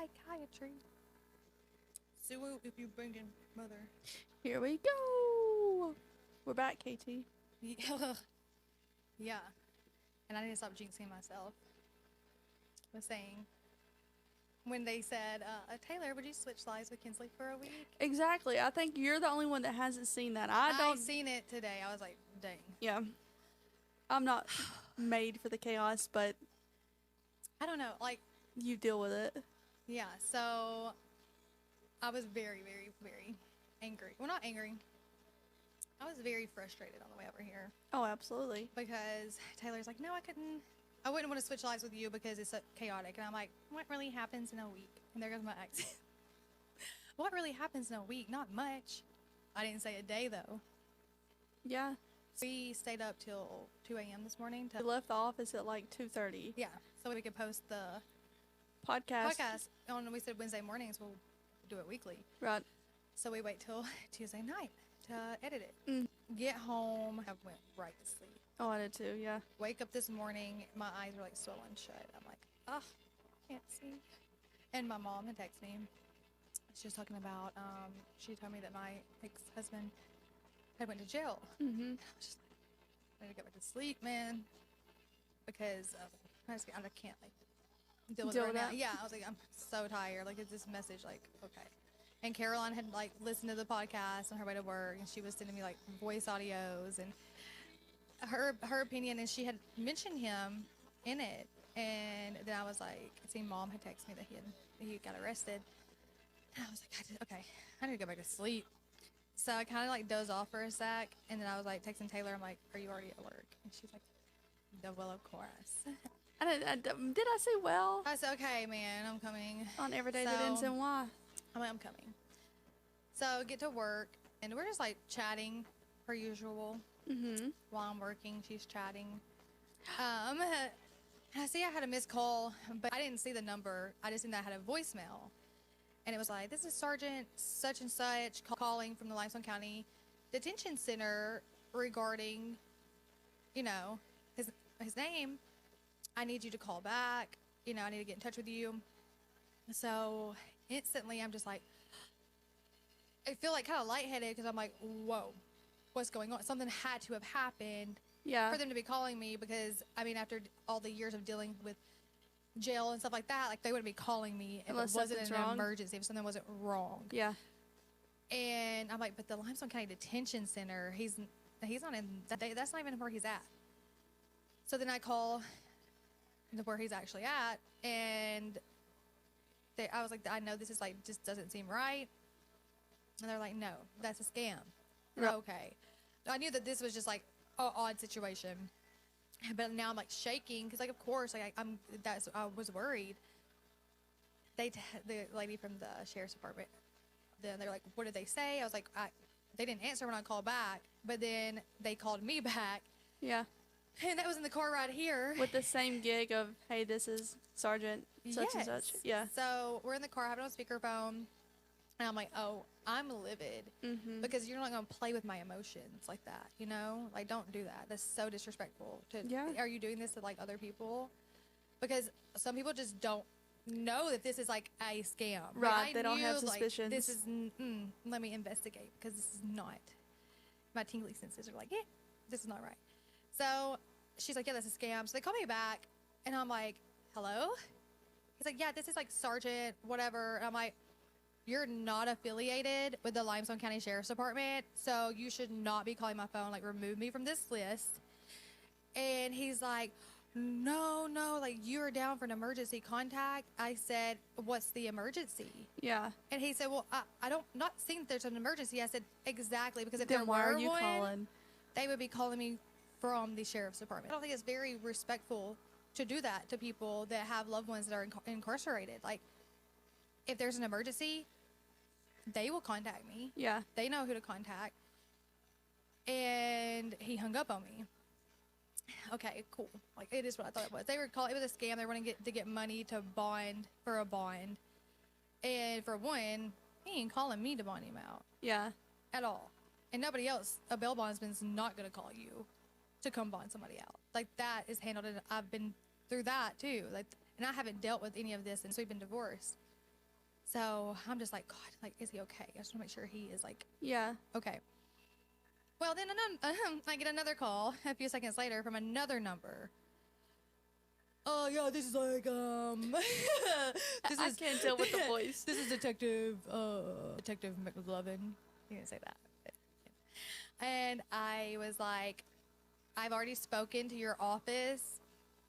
psychiatry. Sue if you bring in mother. Here we go. We're back, KT. Yeah. And I need to stop jinxing myself. I was saying, when they said, Taylor, would you switch lives with Kinsley for a week? Exactly. I think you're the only one that hasn't seen that. I seen it today. I was like, dang. Yeah. I'm not made for the chaos, but I don't know. Like, you deal with it. yeah. So I was very, very, very angry. Well, not angry. I was very frustrated on the way over here. Oh, absolutely. Because Taylor's like, no, I wouldn't want to switch lives with you because it's so chaotic. And I'm like, what really happens in a week? And there goes my ex. What really happens in a week? Not much. I didn't say a day, though. Yeah. We stayed up till 2 a.m. this morning. We left the office at like 2:30. Yeah, so we could post the Podcast. We said Wednesday mornings, we'll do it weekly. Right. So we wait till Tuesday night to edit it. Get home, I went right to sleep. Oh, I did too, yeah. Wake up this morning, my eyes were like swollen shut. I'm like, can't see. And my mom had texted me. She was talking about, she told me that my ex-husband had went to jail. I was just like, I need to get back to sleep, man. Because I can't, like, deal with it right now. Yeah, I was like, I'm so tired. Like, it's this message, like, okay. And Caroline had, like, listened to the podcast on her way to work, and she was sending me, like, voice audios, and her opinion, and she had mentioned him in it. And then I was like, see, Mom had texted me that he got arrested. And I was like, okay, I need to go back to sleep. So I kind of, like, dozed off for a sec, and then I was, like, texting Taylor. I'm like, are you already at work? And she's like, well, of course. Did I say well? I said, okay, man, I'm coming. On every day that ends in Y. I'm like, I'm coming. So get to work, and we're just, like, chatting per usual. While I'm working, she's chatting. And I see I had a missed call, but I didn't see the number. I just seen that I had a voicemail. And it was like, this is Sergeant such and such calling from the Limestone County Detention Center regarding, you know, his name. I need you to call back. You know, I need to get in touch with you. So instantly I'm just like, I feel like kind of lightheaded because I'm like, whoa, what's going on? Something had to have happened for them to be calling me because, I mean, after all the years of dealing with jail and stuff like that, like, they wouldn't be calling me if unless it wasn't an emergency, if something wasn't wrong. Yeah. And I'm like, but the Limestone County Detention Center, he's not in, that's not even where he's at. So then I call where he's actually at, and I was like, I know this is, like, just doesn't seem right. And they're like, no, that's a scam. Right. Okay. I knew that this was just, like, an odd situation. But now I'm, like, shaking because, like, of course, like, I was worried. The lady from the sheriff's department, then they're like, what did they say? I was like, they didn't answer when I called back, but then they called me back. Yeah. And that was in the car right here. With the same gig of, hey, this is Sergeant such and such. Yeah. So we're in the car, having on speakerphone. And I'm like, oh, I'm livid. Because you're not going to play with my emotions like that, you know? Like, don't do that. That's so disrespectful. Are you doing this to, like, other people? Because some people just don't know that this is, like, a scam. Right. Like, they don't have suspicions. Like, this is, let me investigate. Because this is not. My tingly senses are like, yeah, this is not right. So she's like, yeah, that's a scam. So they call me back. And I'm like, hello? He's like, yeah, this is, like, Sergeant, whatever. And I'm like, you're not affiliated with the Limestone County Sheriff's Department, so you should not be calling my phone. Like, remove me from this list. And he's like, no, like, you're down for an emergency contact. I said, what's the emergency? Yeah. And he said, well, I don't, not seeing that there's an emergency. I said, exactly, because if then there why were are you one, calling? They would be calling me from the Sheriff's Department. I don't think it's very respectful to do that to people that have loved ones that are incarcerated. Like, if there's an emergency, they will contact me. Yeah. They know who to contact. And he hung up on me. Okay, cool. Like, it is what I thought it was. It was a scam. They were going to get money to bond for a bond. And for one, he ain't calling me to bond him out. Yeah. At all. And nobody else, a bail bondsman's not going to call you to come bond somebody out. Like, that is handled, and I've been through that too. Like, and I haven't dealt with any of this since we've been divorced. So I'm just like, God, like, is he okay? I just want to make sure he is like, Yeah. okay. Well, then I get another call a few seconds later from another number. Oh, yeah, this is like, I can't deal with the voice. This is Detective McLovin. He didn't say that. But, yeah. And I was like, I've already spoken to your office.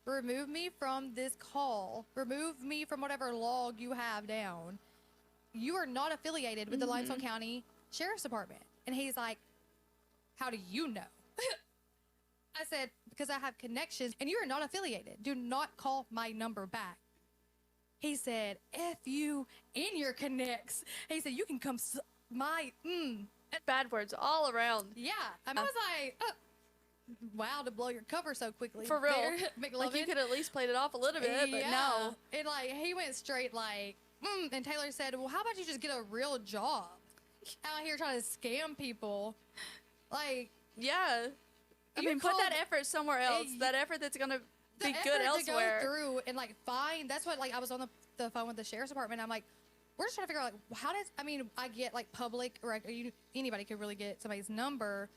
Remove me from this call. Remove me from whatever log you have down. You are not affiliated with the Limestone County Sheriff's Department. And he's like, how do you know? I said, because I have connections and you are not affiliated. Do not call my number back. He said, F you and your connects. He said, you can come Bad words all around. Yeah. I was like, wow, to blow your cover so quickly. For real. There, McLovin. Like, you could at least played it off a little bit, but no. And like, he went straight like, and Taylor said, well, how about you just get a real job out here trying to scam people? Like, yeah. I mean, put that effort somewhere else. That effort that's going to be good elsewhere. To go through and like find, that's what, like, I was on the phone with the sheriff's department. I'm like, we're just trying to figure out, like, how does, I mean, I get like public record, anybody could really get somebody's number,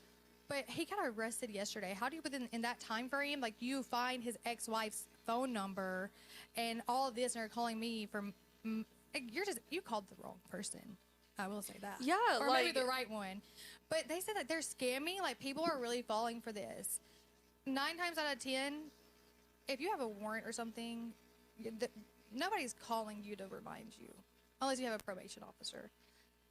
but he got arrested yesterday. How do you, within in that time frame, like, you find his ex-wife's phone number and all of this, and are calling me from, you called the wrong person. I will say that. Yeah, or like, maybe the right one. But they said that they're scamming. Like, people are really falling for this. 9 times out of 10, if you have a warrant or something, nobody's calling you to remind you, unless you have a probation officer.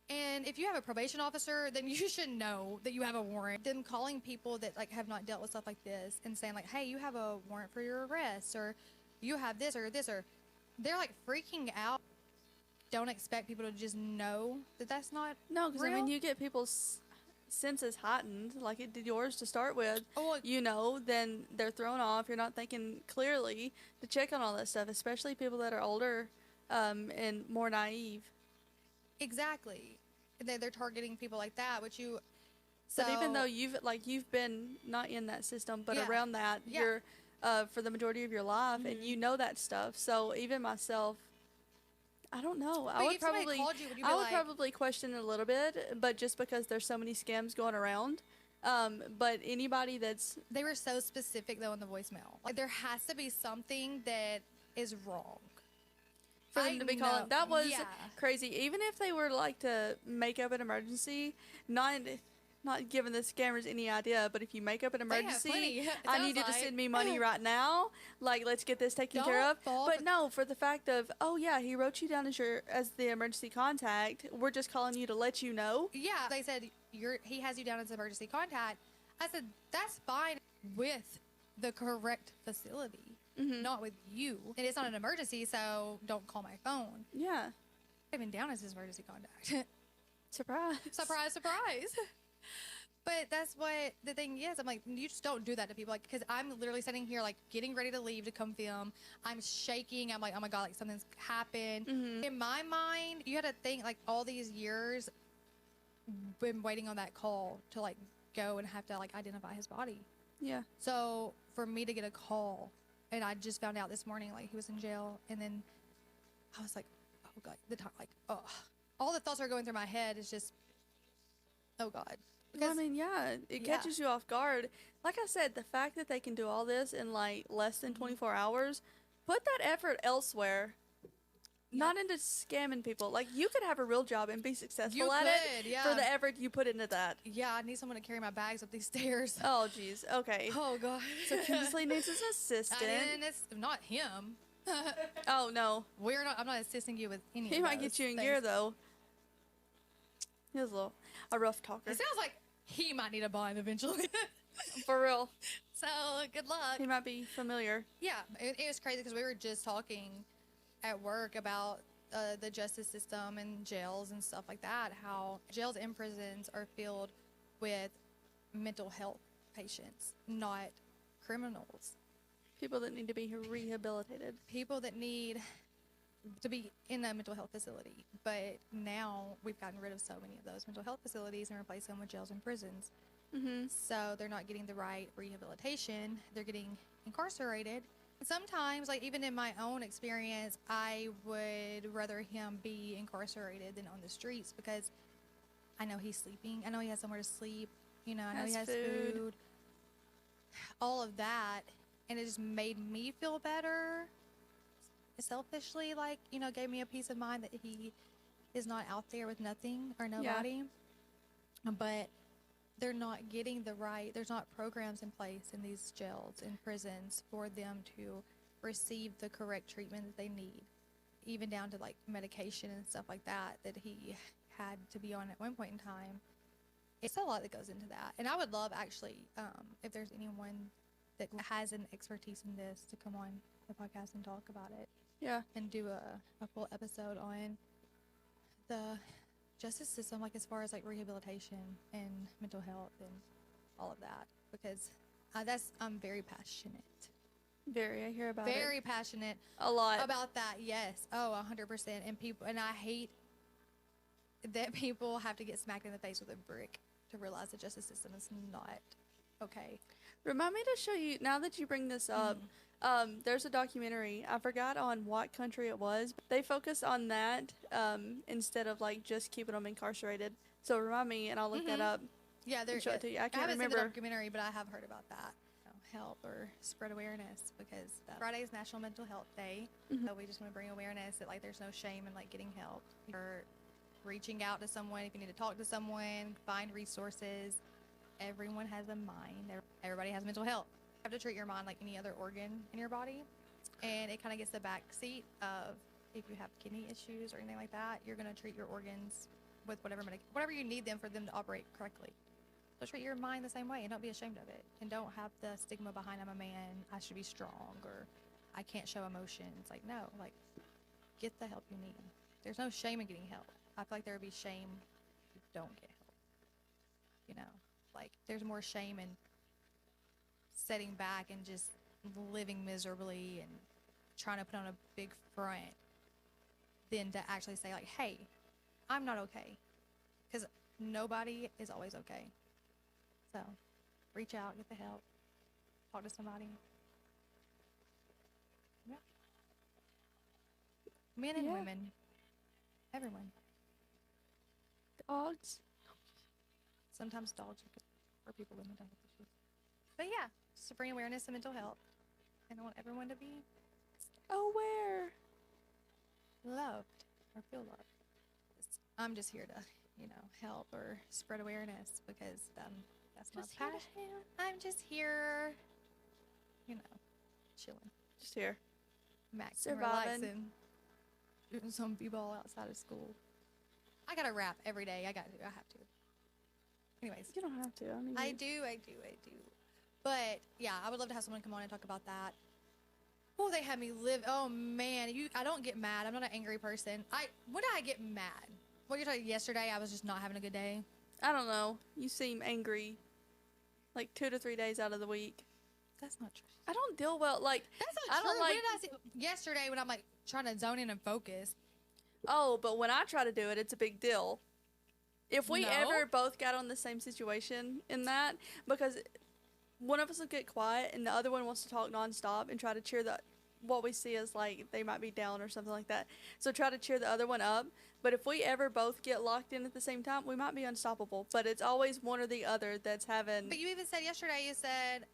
And if you have a probation officer, then you should know that you have a warrant. Them calling people that like have not dealt with stuff like this and saying like, hey, you have a warrant for your arrest, or you have this, or they're like freaking out. Don't expect people to just know that that's not No, because I real. mean, you get people's senses heightened, like it did yours to start with. Oh, you know, then they're thrown off. You're not thinking clearly to check on all that stuff, especially people that are older and more naive. exactly. They're targeting people like that, which you. But even though you've been not in that system, but Yeah. around that, Yeah. you're for the majority of your life, and you know that stuff. So even myself, I don't know. But I would if somebody probably called you, would you I be would like, probably question it a little bit, but just because there's so many scams going around. But anybody that's they were so specific though in the voicemail. Like, there has to be something that is wrong for them to be calling, know. that was Yeah. crazy. Even if they were like to make up an emergency, not giving the scammers any idea, but if you make up an They have emergency, plenty, it I sounds need you to like. send me money right now. Like, let's get this taken care Don't of. fall But for- no, for the fact of, oh yeah, he wrote you down as the emergency contact. We're just calling you to let you know. Yeah, they said he has you down as emergency contact. I said that's fine with the correct facility, not with you. And it's not an emergency, so don't call my phone. Yeah. I've been down as his emergency contact. Surprise. Surprise, surprise. But that's what the thing is. I'm like, you just don't do that to people. Like, because I'm literally sitting here, like, getting ready to leave to come film. I'm shaking. I'm like, oh my God, like, something's happened. In my mind, you had to think, like, all these years, been waiting on that call to, like, go and have to, like, identify his body. Yeah. So for me to get a call, and I just found out this morning, like, he was in jail. And then I was like, oh God, all the thoughts are going through my head is just, oh God. Well, I mean, yeah, it catches you off guard. Like I said, the fact that they can do all this in like less than 24 hours, put that effort elsewhere. Not into scamming people. Like, you could have a real job and be successful at it for the effort you put into that. Yeah, I need someone to carry my bags up these stairs. Oh, jeez. Okay. Oh God. So Kingsley needs his assistant. And it's not him. Oh, no. I'm not assisting you with any. He might get you in gear, though. He was a rough talker. It sounds like he might need a bond eventually. For real. So good luck. He might be familiar. Yeah, it was crazy because we were just talking at work about the justice system and jails and stuff like that. How jails and prisons are filled with mental health patients, not criminals. People that need to be rehabilitated. People that need to be in a mental health facility. But now we've gotten rid of so many of those mental health facilities and replaced them with jails and prisons. So they're not getting the right rehabilitation. They're getting incarcerated Sometimes, like even in my own experience, I would rather him be incarcerated than on the streets because I know he's sleeping. I know he has somewhere to sleep. You know, I know he has food. All of that, and it just made me feel better. Selfishly, like, you know, gave me a peace of mind that he is not out there with nothing or nobody. Yeah. But they're not getting there's not programs in place in these jails and prisons for them to receive the correct treatment that they need, even down to like medication and stuff like that he had to be on at one point in time. It's a lot that goes into that, and I would love actually if there's anyone that has an expertise in this to come on the podcast and talk about it. Yeah. And do a full episode on the justice system, like as far as like rehabilitation and mental health and all of that, because I'm very passionate. I hear about very passionate a lot about that. Yes. Oh, 100%. And I hate that people have to get smacked in the face with a brick to realize the justice system is not okay. Remind me to show you, now that you bring this up, there's a documentary. I forgot on what country it was. But they focus on that instead of like just keeping them incarcerated. So remind me, and I'll look that up. Yeah, and show it to you. I can't haven't remember seen the documentary, but I have heard about that. Help or spread awareness, because Friday is National Mental Health Day. So we just want to bring awareness that like there's no shame in like getting help or reaching out to someone if you need to talk to someone, find resources. Everyone has a mind. Everybody has mental health. You have to treat your mind like any other organ in your body, and it kind of gets the back seat of if you have kidney issues or anything like that, you're going to treat your organs with whatever you need them for them to operate correctly. So treat your mind the same way and don't be ashamed of it. And don't have the stigma behind I'm a man, I should be strong, or I can't show emotions. Like, no, like, get the help you need. There's no shame in getting help. I feel like there would be shame if you don't get help. You know, like, there's more shame in setting back and just living miserably and trying to put on a big front than to actually say, like, hey, I'm not okay. Because nobody is always okay. So, reach out, get the help, talk to somebody. Yeah. Men and women. Everyone. Dogs. Sometimes dogs are good for people with mental health issues. But yeah, just to bring awareness to mental health. And I want everyone to be aware. Loved or feel loved. I'm just here to, help or spread awareness because that's my passion. I'm just here, chilling. Just here. Maxing, relaxing, shooting some b-ball outside of school. I gotta rap every day. I have to. Anyways. You don't have to. I do. But, yeah, I would love to have someone come on and talk about that. Oh, they had me live. Oh, man. I don't get mad. I'm not an angry person. When did I get mad? What you're talking yesterday, I was just not having a good day. I don't know. You seem angry like 2 to 3 days out of the week. That's not true. I don't deal well. Like, that's not true. What did I say yesterday when I'm like trying to zone in and focus? Oh, but when I try to do it, it's a big deal. If we ever both got on the same situation in that, because one of us will get quiet and the other one wants to talk nonstop and try to cheer what we see as like they might be down or something like that. So try to cheer the other one up. But if we ever both get locked in at the same time, we might be unstoppable. But it's always one or the other that's having. But you even said yesterday, you said,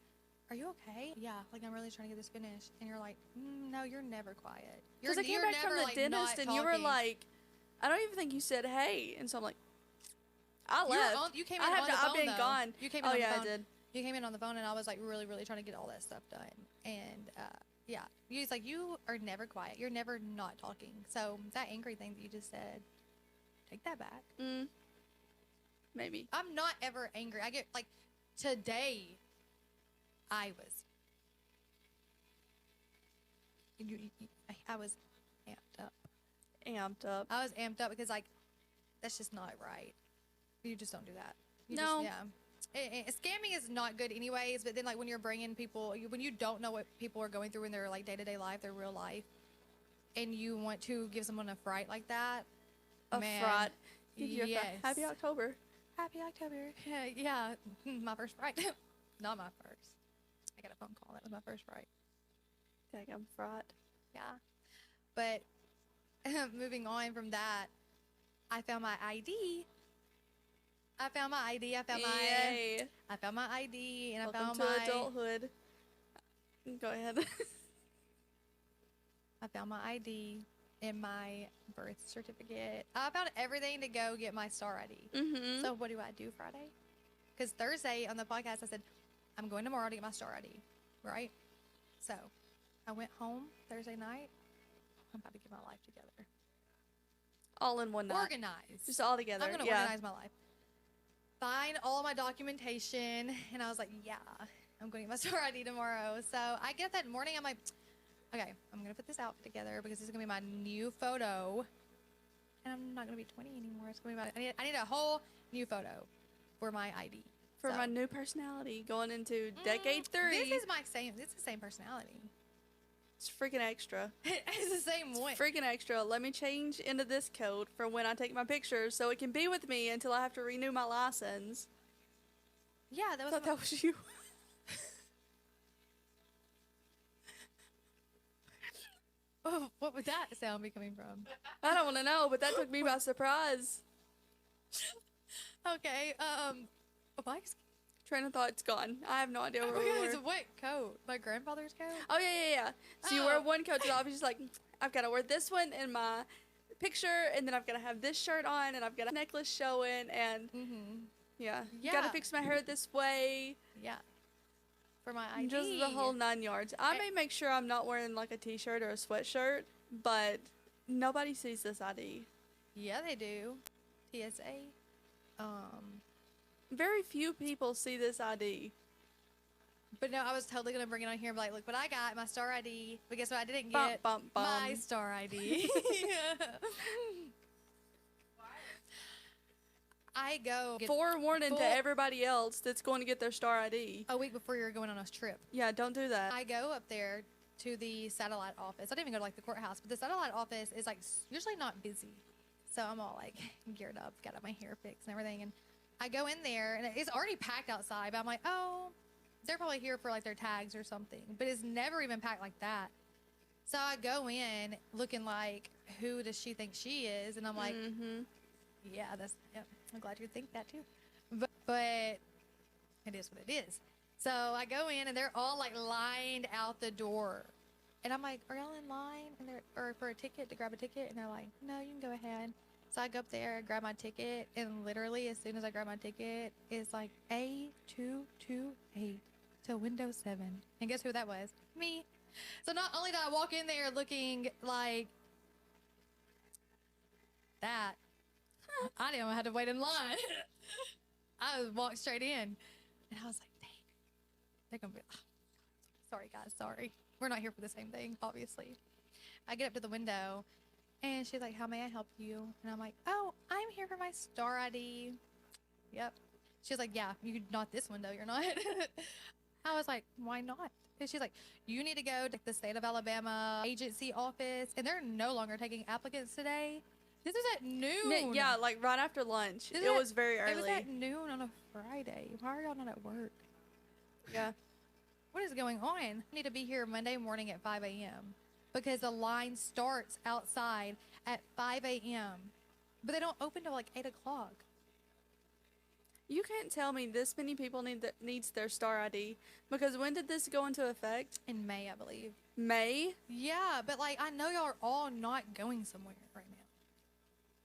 "Are you okay?" Yeah, like I'm really trying to get this finished. And you're like, "No, you're never quiet." Because I came back from the dentist and you were like, I don't even think you said hey. And so I'm like, I left. You came in on the phone, I've been gone. You came in on the phone. I did. You came in on the phone and I was like really, really trying to get all that stuff done. And yeah, he's like, you are never quiet. You're never not talking. So that angry thing that you just said, take that back. Maybe. I'm not ever angry. I get like today. I was amped up. I was amped up because like that's just not right. You just don't do that. Scamming is not good anyways, but then like when you're bringing people, when you don't know what people are going through in their like day-to-day life, their real life, and you want to give someone a fright like that. Fright. Yes. Happy October. Happy October. Yeah. My first fright. Not my first. I got a phone call. That was my first fright. Dang, I'm fried. Yeah. But moving on from that, I found my ID. I found my ID. Yay. I found my ID, and Welcome I found to my adulthood. Go ahead. I found my ID and my birth certificate. I found everything to go get my star ID. Mm-hmm. So what do I do Friday? Because Thursday on the podcast I said I'm going tomorrow to get my star ID, right? So I went home Thursday night. I'm about to get my life together. All in one night. Organized. Just all together. I'm gonna organize my life. Find all my documentation, and I was like, yeah, I'm going to get my star ID tomorrow. So I get that morning. I'm like, okay, I'm gonna put this outfit together because this is gonna be my new photo, and I'm not gonna be 20 anymore. It's gonna be I need a whole new photo for my ID. For So, my new personality going into decade 3. This is the same personality. It's freaking extra. It's the same one. Freaking extra. Let me change into this code for when I take my pictures so it can be with me until I have to renew my license. Yeah, I thought that was you. Oh, what would that sound be coming from? I don't want to know, but that took me by surprise. Okay, Mike's. Train of thought's gone. I have no idea where we were. What coat? My grandfather's coat? Oh, yeah. So you wear one coat, so obviously like, I've got to wear this one in my picture, and then I've got to have this shirt on, and I've got a necklace showing, and yeah. Got to fix my hair this way. Yeah. For my ID. Just the whole 9 yards. I may make sure I'm not wearing like a t-shirt or a sweatshirt, but nobody sees this ID. Yeah, they do. TSA. Very few people see this ID. But no, I was totally going to bring it on here and be like, look what I got, my star ID. But guess what? I didn't get my star ID. I go forewarning to everybody else that's going to get their star ID. A week before you're going on a trip. Yeah, don't do that. I go up there to the satellite office. I didn't even go to like the courthouse, but the satellite office is like usually not busy. So I'm all like geared up, got my hair fixed and everything. And I go in there and it's already packed outside, but I'm like, oh, they're probably here for like their tags or something. But it's never even packed like that. So I go in looking like, who does she think she is? And I'm like, yeah, I'm glad you think that too. But it is what it is. So I go in and they're all like lined out the door. And I'm like, are y'all in line? And or for a ticket, to grab a ticket? And they're like, no, you can go ahead. So I go up there, grab my ticket, and literally as soon as I grab my ticket, it's like A228 to Windows 7. And guess who that was? Me. So not only did I walk in there looking like that, I didn't have to wait in line. I walked straight in. And I was like, dang, they're going to be, sorry guys, sorry. We're not here for the same thing, obviously. I get up to the window. And she's like, how may I help you? And I'm like, oh, I'm here for my star ID. Yep. She's like, yeah, not this window, you're not. I was like, why not? And she's like, you need to go to the state of Alabama agency office. And they're no longer taking applicants today. This is at noon. Yeah, like right after lunch. It was very early. It was at noon on a Friday. Why are y'all not at work? Yeah. What is going on? I need to be here Monday morning at 5 a.m. because the line starts outside at 5 a.m. But they don't open till like 8 o'clock. You can't tell me this many people needs their star ID, because when did this go into effect? In May, I believe. May? Yeah, but like I know y'all are all not going somewhere right now.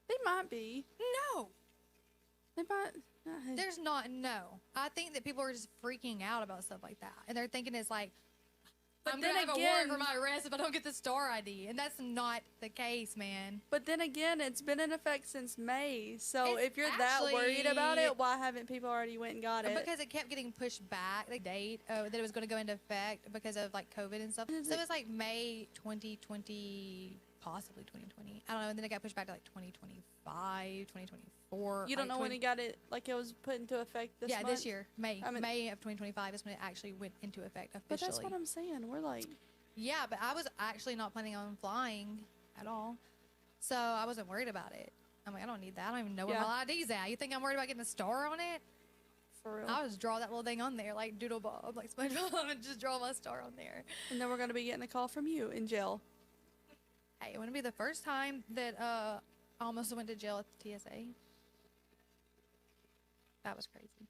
They might be. No. They might. No. I think that people are just freaking out about stuff like that. And they're thinking it's like, but I'm then going to have a again, warrant for my arrest if I don't get the star ID. And that's not the case, man. But then again, it's been in effect since May. So It's if you're that worried about it, why haven't people already went and got it? Because it kept getting pushed back, the date that it was going to go into effect because of like COVID and stuff. So it was like May 2020, possibly 2020. I don't know. And then it got pushed back to like 2025, 2024. You don't know when it got it, like it was put into effect this month? This year. May of 2025 is when it actually went into effect officially. But that's what I'm saying. We're like... Yeah, but I was actually not planning on flying at all. So I wasn't worried about it. I'm like, I don't need that. I don't even know where my ID's at. You think I'm worried about getting a star on it? For real. I was draw that little thing on there, like Doodle Bob, like SpongeBob, and just draw my star on there. And then we're going to be getting a call from you in jail. Hey, it wouldn't be the first time that I almost went to jail at the TSA. That was crazy.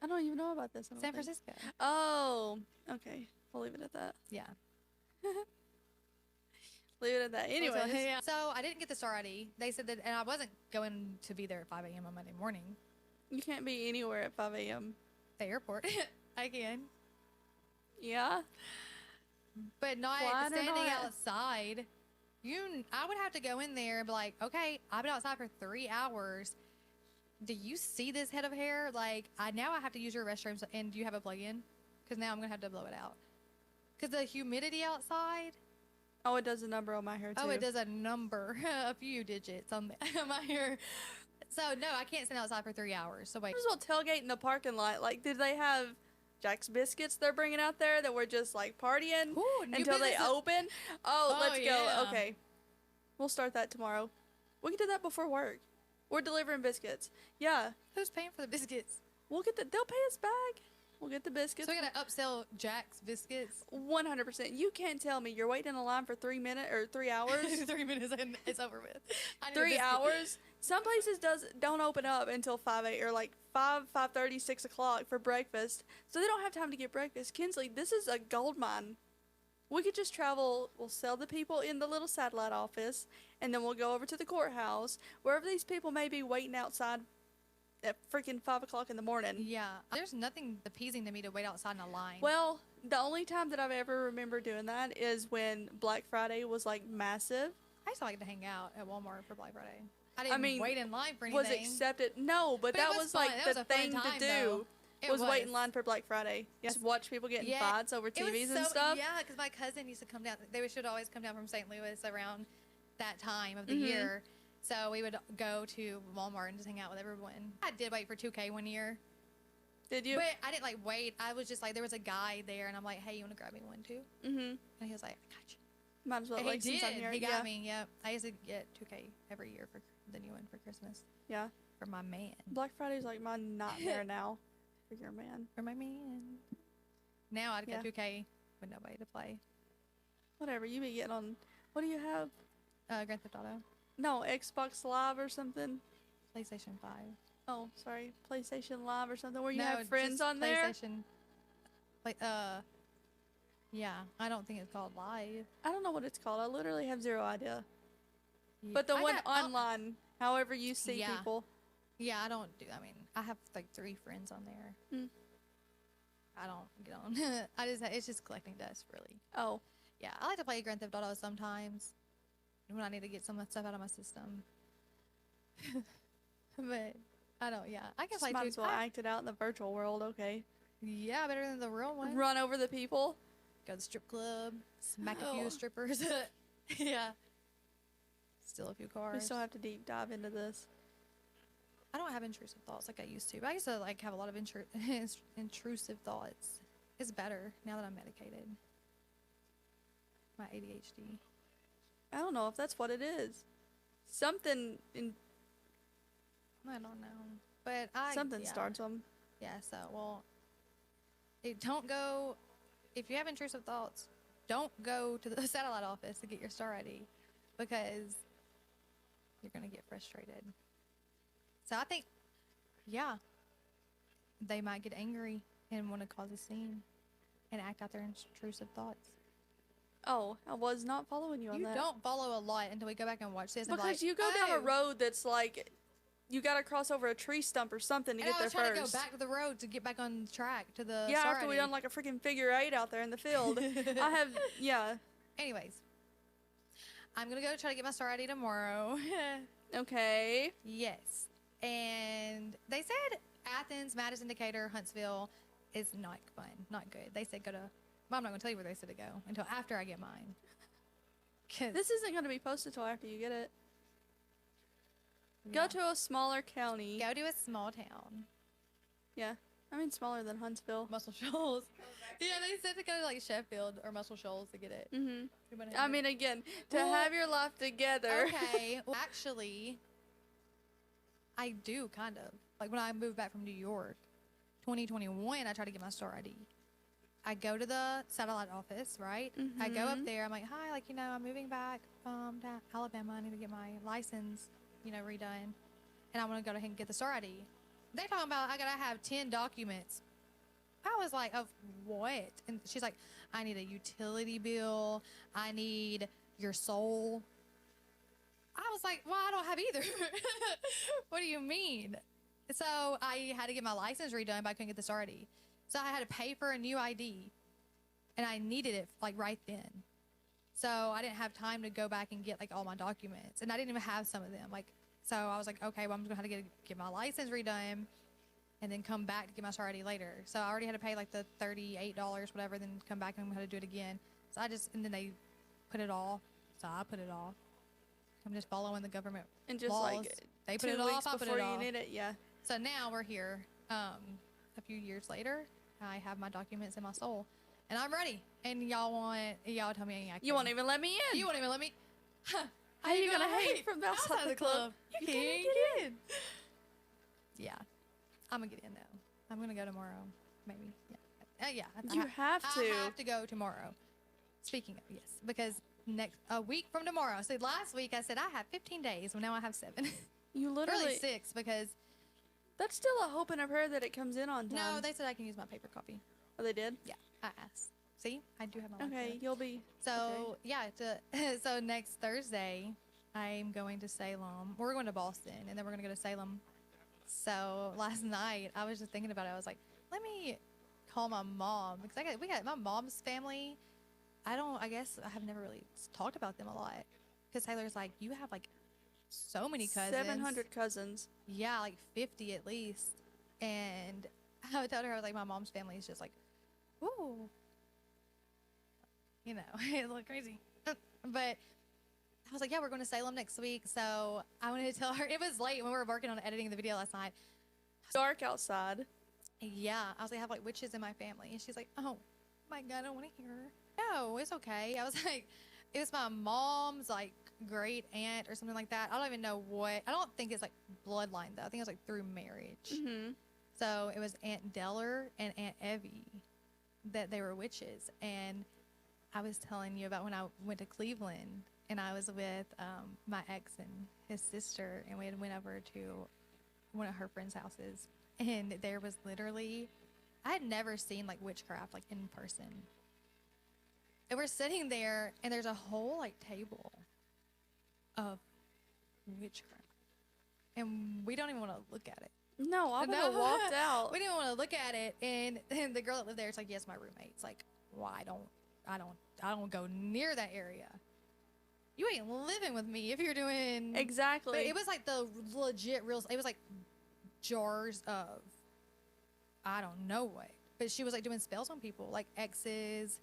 I don't even know about this. San Francisco. Oh, okay. We'll leave it at that. Yeah. Leave it at that. Anyways. Yeah. So I didn't get the star ID. They said that, and I wasn't going to be there at 5 a.m. on Monday morning. You can't be anywhere at 5 a.m. The airport. I can. Yeah? But not Flying or standing not? outside. I would have to go in there and be like, okay, I've been outside for 3 hours. Do you see this head of hair? Like, now I have to use your restrooms, and do you have a plug-in? Because now I'm going to have to blow it out. Because the humidity outside. Oh, it does a number on my hair, too. Oh, it does a number, a few digits on my hair. So, no, I can't stand outside for 3 hours. So, wait. Might as well tailgate in the parking lot. Like, did they have Jack's Biscuits they're bringing out there that we're just, like, partying until they open? Oh, let's go. Okay. We'll start that tomorrow. We can do that before work. We're delivering biscuits. Yeah. Who's paying for the biscuits? They'll pay us back. We'll get the biscuits. So we gotta upsell Jack's Biscuits. 100%. You can't tell me you're waiting in a line for 3 minutes or 3 hours. 3 minutes and it's over with. 3 hours. Some places don't open up until 5:30, 6 o'clock for breakfast, so they don't have time to get breakfast. Kinsley, this is a gold mine. We could just travel. We'll sell the people in the little satellite office, and then we'll go over to the courthouse, wherever these people may be waiting outside at freaking 5 o'clock in the morning. Yeah. There's nothing appeasing to me to wait outside in a line. Well, the only time that I've ever remember doing that is when Black Friday was like massive. I used to like to hang out at Walmart for Black Friday. I didn't wait in line for anything. Was accepted. No, but that was fun. like That the was a fun thing time, to do. though. Was wait in line for Black Friday. Just watch people get in fights over TVs and stuff. Yeah, because my cousin used to come down. They should always come down from St. Louis around that time of the year. So we would go to Walmart and just hang out with everyone. I did wait for 2K one year. Did you? But I didn't like wait. I was just like, there was a guy there, and I'm like, hey, you want to grab me one too? Mm-hmm. And he was like, I got you. Might as well. And Like, he since I'm did. here. He got me. Yep. I used to get 2K every year for the new one for Christmas. Yeah. For my man. Black Friday's like my nightmare now. For your man. For my man. Now I'd get 2K with nobody to play. Whatever. You be getting on. What do you have? Grand Theft Auto. No, Xbox Live or something. PlayStation 5. Oh, sorry. PlayStation Live or something where you No, have friends just on there? PlayStation. Yeah. I don't think it's called Live. I don't know what it's called. I literally have zero idea. Yeah. But the one online, however you see Yeah. people. Yeah, I don't do. I mean, I have like 3 friends on there. I don't get on. It's just collecting dust, really. Oh. Yeah, I like to play Grand Theft Auto sometimes when I need to get some stuff out of my system. But I don't. Yeah, I can Just play. might as well act it out in the virtual world. Okay. Yeah, better than the real one. Run over the people. Go to the strip club, smack a few strippers. Yeah. Steal a few cars. We still have to deep dive into this. I don't have intrusive thoughts like I used to. But I used to like have a lot of intrusive thoughts. It's better now that I'm medicated. My ADHD. I don't know if that's what it is. Something in I don't know, but something starts them. Yeah. So don't go. If you have intrusive thoughts, don't go to the satellite office to get your star ID, because you're gonna get frustrated. So I think, yeah, they might get angry and want to cause a scene and act out their intrusive thoughts. Oh, I was not following you on that. You don't follow a lot until we go back and watch this. Because you go down a road that's like, you got to cross over a tree stump or something to get there first. I was trying to go back to the road to get back on track to the Yeah, star after ID. we done like a freaking figure 8 out there in the field. Anyways, I'm going to go try to get my star ID tomorrow. Okay. Yes. And they said Athens, Madison, Decatur, Huntsville is not fun, not good. They said go to, well, I'm not going to tell you where they said to go until after I get mine. This isn't going to be posted until after you get it. Yeah. Go to a smaller county. Go to a small town. Yeah. I mean, smaller than Huntsville. Muscle Shoals. Yeah, they said to go to like Sheffield or Muscle Shoals to get it. Mm-hmm. I mean, again, to have your life together. Okay. Well, actually, I do kind of. Like when I moved back from New York, 2021, I tried to get my star ID. I go to the satellite office, right? I go up there. I'm like, hi, like, I'm moving back to Alabama. I need to get my license, redone. And I want to go ahead and get the star ID. They're talking about I got to have 10 documents. I was like, of what? And she's like, I need a utility bill. I need your soul. I was like, well, I don't have either. What do you mean? So I had to get my license redone, but I couldn't get the star ID. So I had to pay for a new ID, and I needed it like right then. So I didn't have time to go back and get like all my documents, and I didn't even have some of them. So I was like, okay, well, I'm just gonna have to get my license redone, and then come back to get my star ID later. So I already had to pay like the $38, whatever, then come back and had to do it again. So and then they put it off. So I put it off. I'm just following the government and just laws. like They put 2 it weeks off, I put before it you off. need it. Yeah. So now we're here. A few years later, I have my documents in my soul, and I'm ready. And y'all tell me You won't even let me in. You won't even let me. Huh. How you gonna hate from outside the club? You can't get in. Yeah, I'm gonna get in though. I'm gonna go tomorrow, maybe. Yeah. Yeah. You have to. I have to go tomorrow. Speaking of, yes, because a week from tomorrow. So last week I said I have 15 days. Well, now I have 7. You literally really 6 because. That's still a hope and a prayer that it comes in on time. No, they said I can use my paper copy. Oh, they did? Yeah, I asked. See, I do have my Okay, you'll be. So, yeah, so next Thursday, I'm going to Salem. We're going to Boston, and then we're going to go to Salem. So, last night, I was just thinking about it. I was like, let me call my mom. Because we got my mom's family. I guess I have never really talked about them a lot. Because Taylor's like, you have, like, so many cousins. 700 cousins. Yeah, like 50 at least. And I would tell her, I was like, my mom's family is just like, ooh. It's like crazy. But I was like, yeah, we're going to Salem next week. So I wanted to tell her, it was late when we were working on editing the video last night. Dark outside. Yeah. I was like, I have like witches in my family. And she's like, oh my God, I don't want to hear her. No, it's okay. I was like, it was my mom's like great aunt or something like that. I don't even know what. I don't think it's like bloodline though. I think it was like through marriage. Mm-hmm. So it was Aunt Deller and Aunt Evie that they were witches. And I was telling you about when I went to Cleveland and I was with my ex and his sister, and we had went over to one of her friends' houses, and there was literally, I had never seen like witchcraft like in person. And we're sitting there, and there's a whole like table of witchcraft, and we don't even want to look at it. No, I would have walked out. We didn't want to look at it, and the girl that lived there, it's like, yes, my roommate. It's like, well, I don't go near that area. You ain't living with me if you're doing exactly. But it was like the legit real. It was like jars of, I don't know what, but she was like doing spells on people, like exes,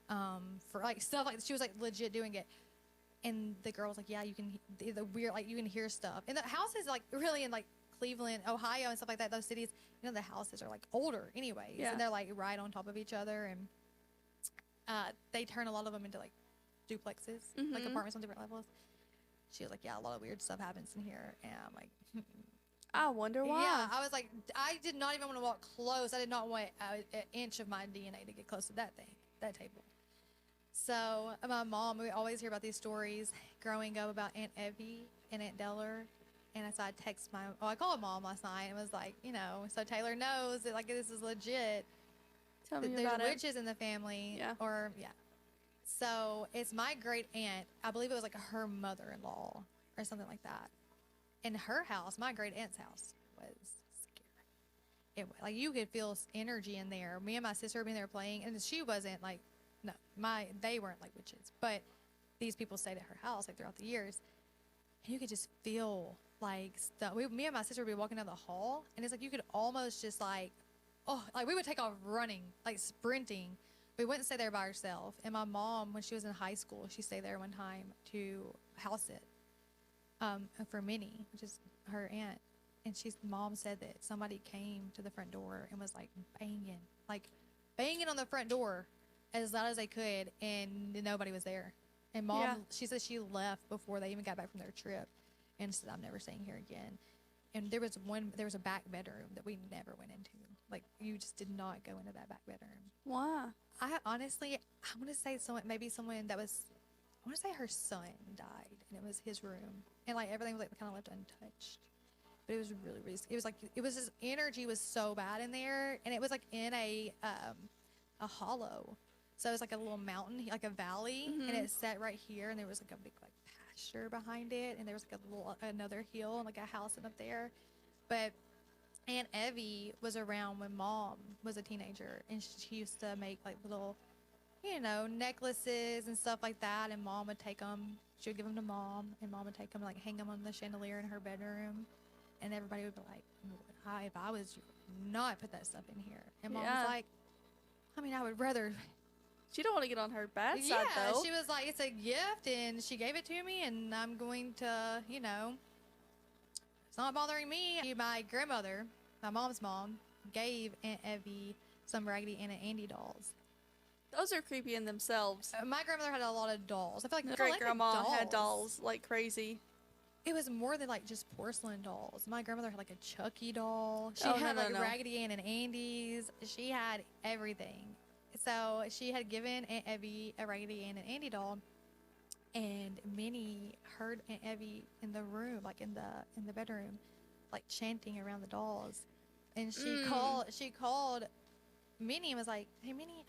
for like stuff like she was like legit doing it. And the girl was like, yeah, you can the weird, like you can hear stuff. And the houses like really in like Cleveland, Ohio, and stuff like that. Those cities, the houses are like older anyways, yeah. And they're like right on top of each other, and they turn a lot of them into like duplexes, like apartments on different levels. She was like, yeah, a lot of weird stuff happens in here, and I'm like, I wonder why. Yeah, I was like, I did not even want to walk close. I did not want an inch of my DNA to get close to that table. So my mom, we always hear about these stories growing up about Aunt Evie and Aunt Deller. And so I text I called mom last night and was like, so Taylor knows that like this is legit. Tell me there's about witches in the family. Yeah. So it's my great aunt. I believe it was like her mother-in-law or something like that. In her house, my great aunt's house was scary. Like you could feel energy in there. Me and my sister being there playing, and she wasn't like, no, they weren't like witches, but these people stayed at her house like throughout the years, and you could just feel like stuff. Me and my sister would be walking down the hall, and it's like you could almost just like, like we would take off running, like sprinting. We wouldn't stay there by ourselves. And my mom, when she was in high school, she stayed there one time to house it for Minnie, which is her aunt. And mom said that somebody came to the front door and was like banging on the front door as loud as they could, and nobody was there. And mom, she said she left before they even got back from their trip, and said, I'm never staying here again. And there was a back bedroom that we never went into. Like, you just did not go into that back bedroom. Why? I honestly, I want to say someone that was, I want to say her son died, and it was his room, and like everything was like kind of left untouched. But it was really, really, it was like, it was his energy was so bad in there, and it was like in a hollow, so it was like a little mountain, like a valley, and it sat right here, and there was like a big like pasture behind it, and there was like a little another hill and like a house up there, but Aunt Evie was around when Mom was a teenager, and she used to make like little, necklaces and stuff like that. And Mom would take them. She would give them to Mom, and Mom would take them and like hang them on the chandelier in her bedroom. And everybody would be like, if I was you, not put that stuff in here. And Mom was like, I mean, I would rather. She don't want to get on her bad side, though. She was like, it's a gift, and she gave it to me, and I'm going to, it's not bothering me. My grandmother, my mom's mom, gave Aunt Evie some Raggedy Ann and Andy dolls. Those are creepy in themselves. My grandmother had a lot of dolls. I feel like great grandma had dolls like crazy. It was more than like just porcelain dolls. My grandmother had like a Chucky doll. She had Raggedy Ann and Andy's. She had everything. So she had given Aunt Evie a Raggedy Ann and Andy doll, and Minnie heard Aunt Evie in the room, like in the bedroom, like chanting around the dolls, and she called Minnie and was like, "Hey Minnie,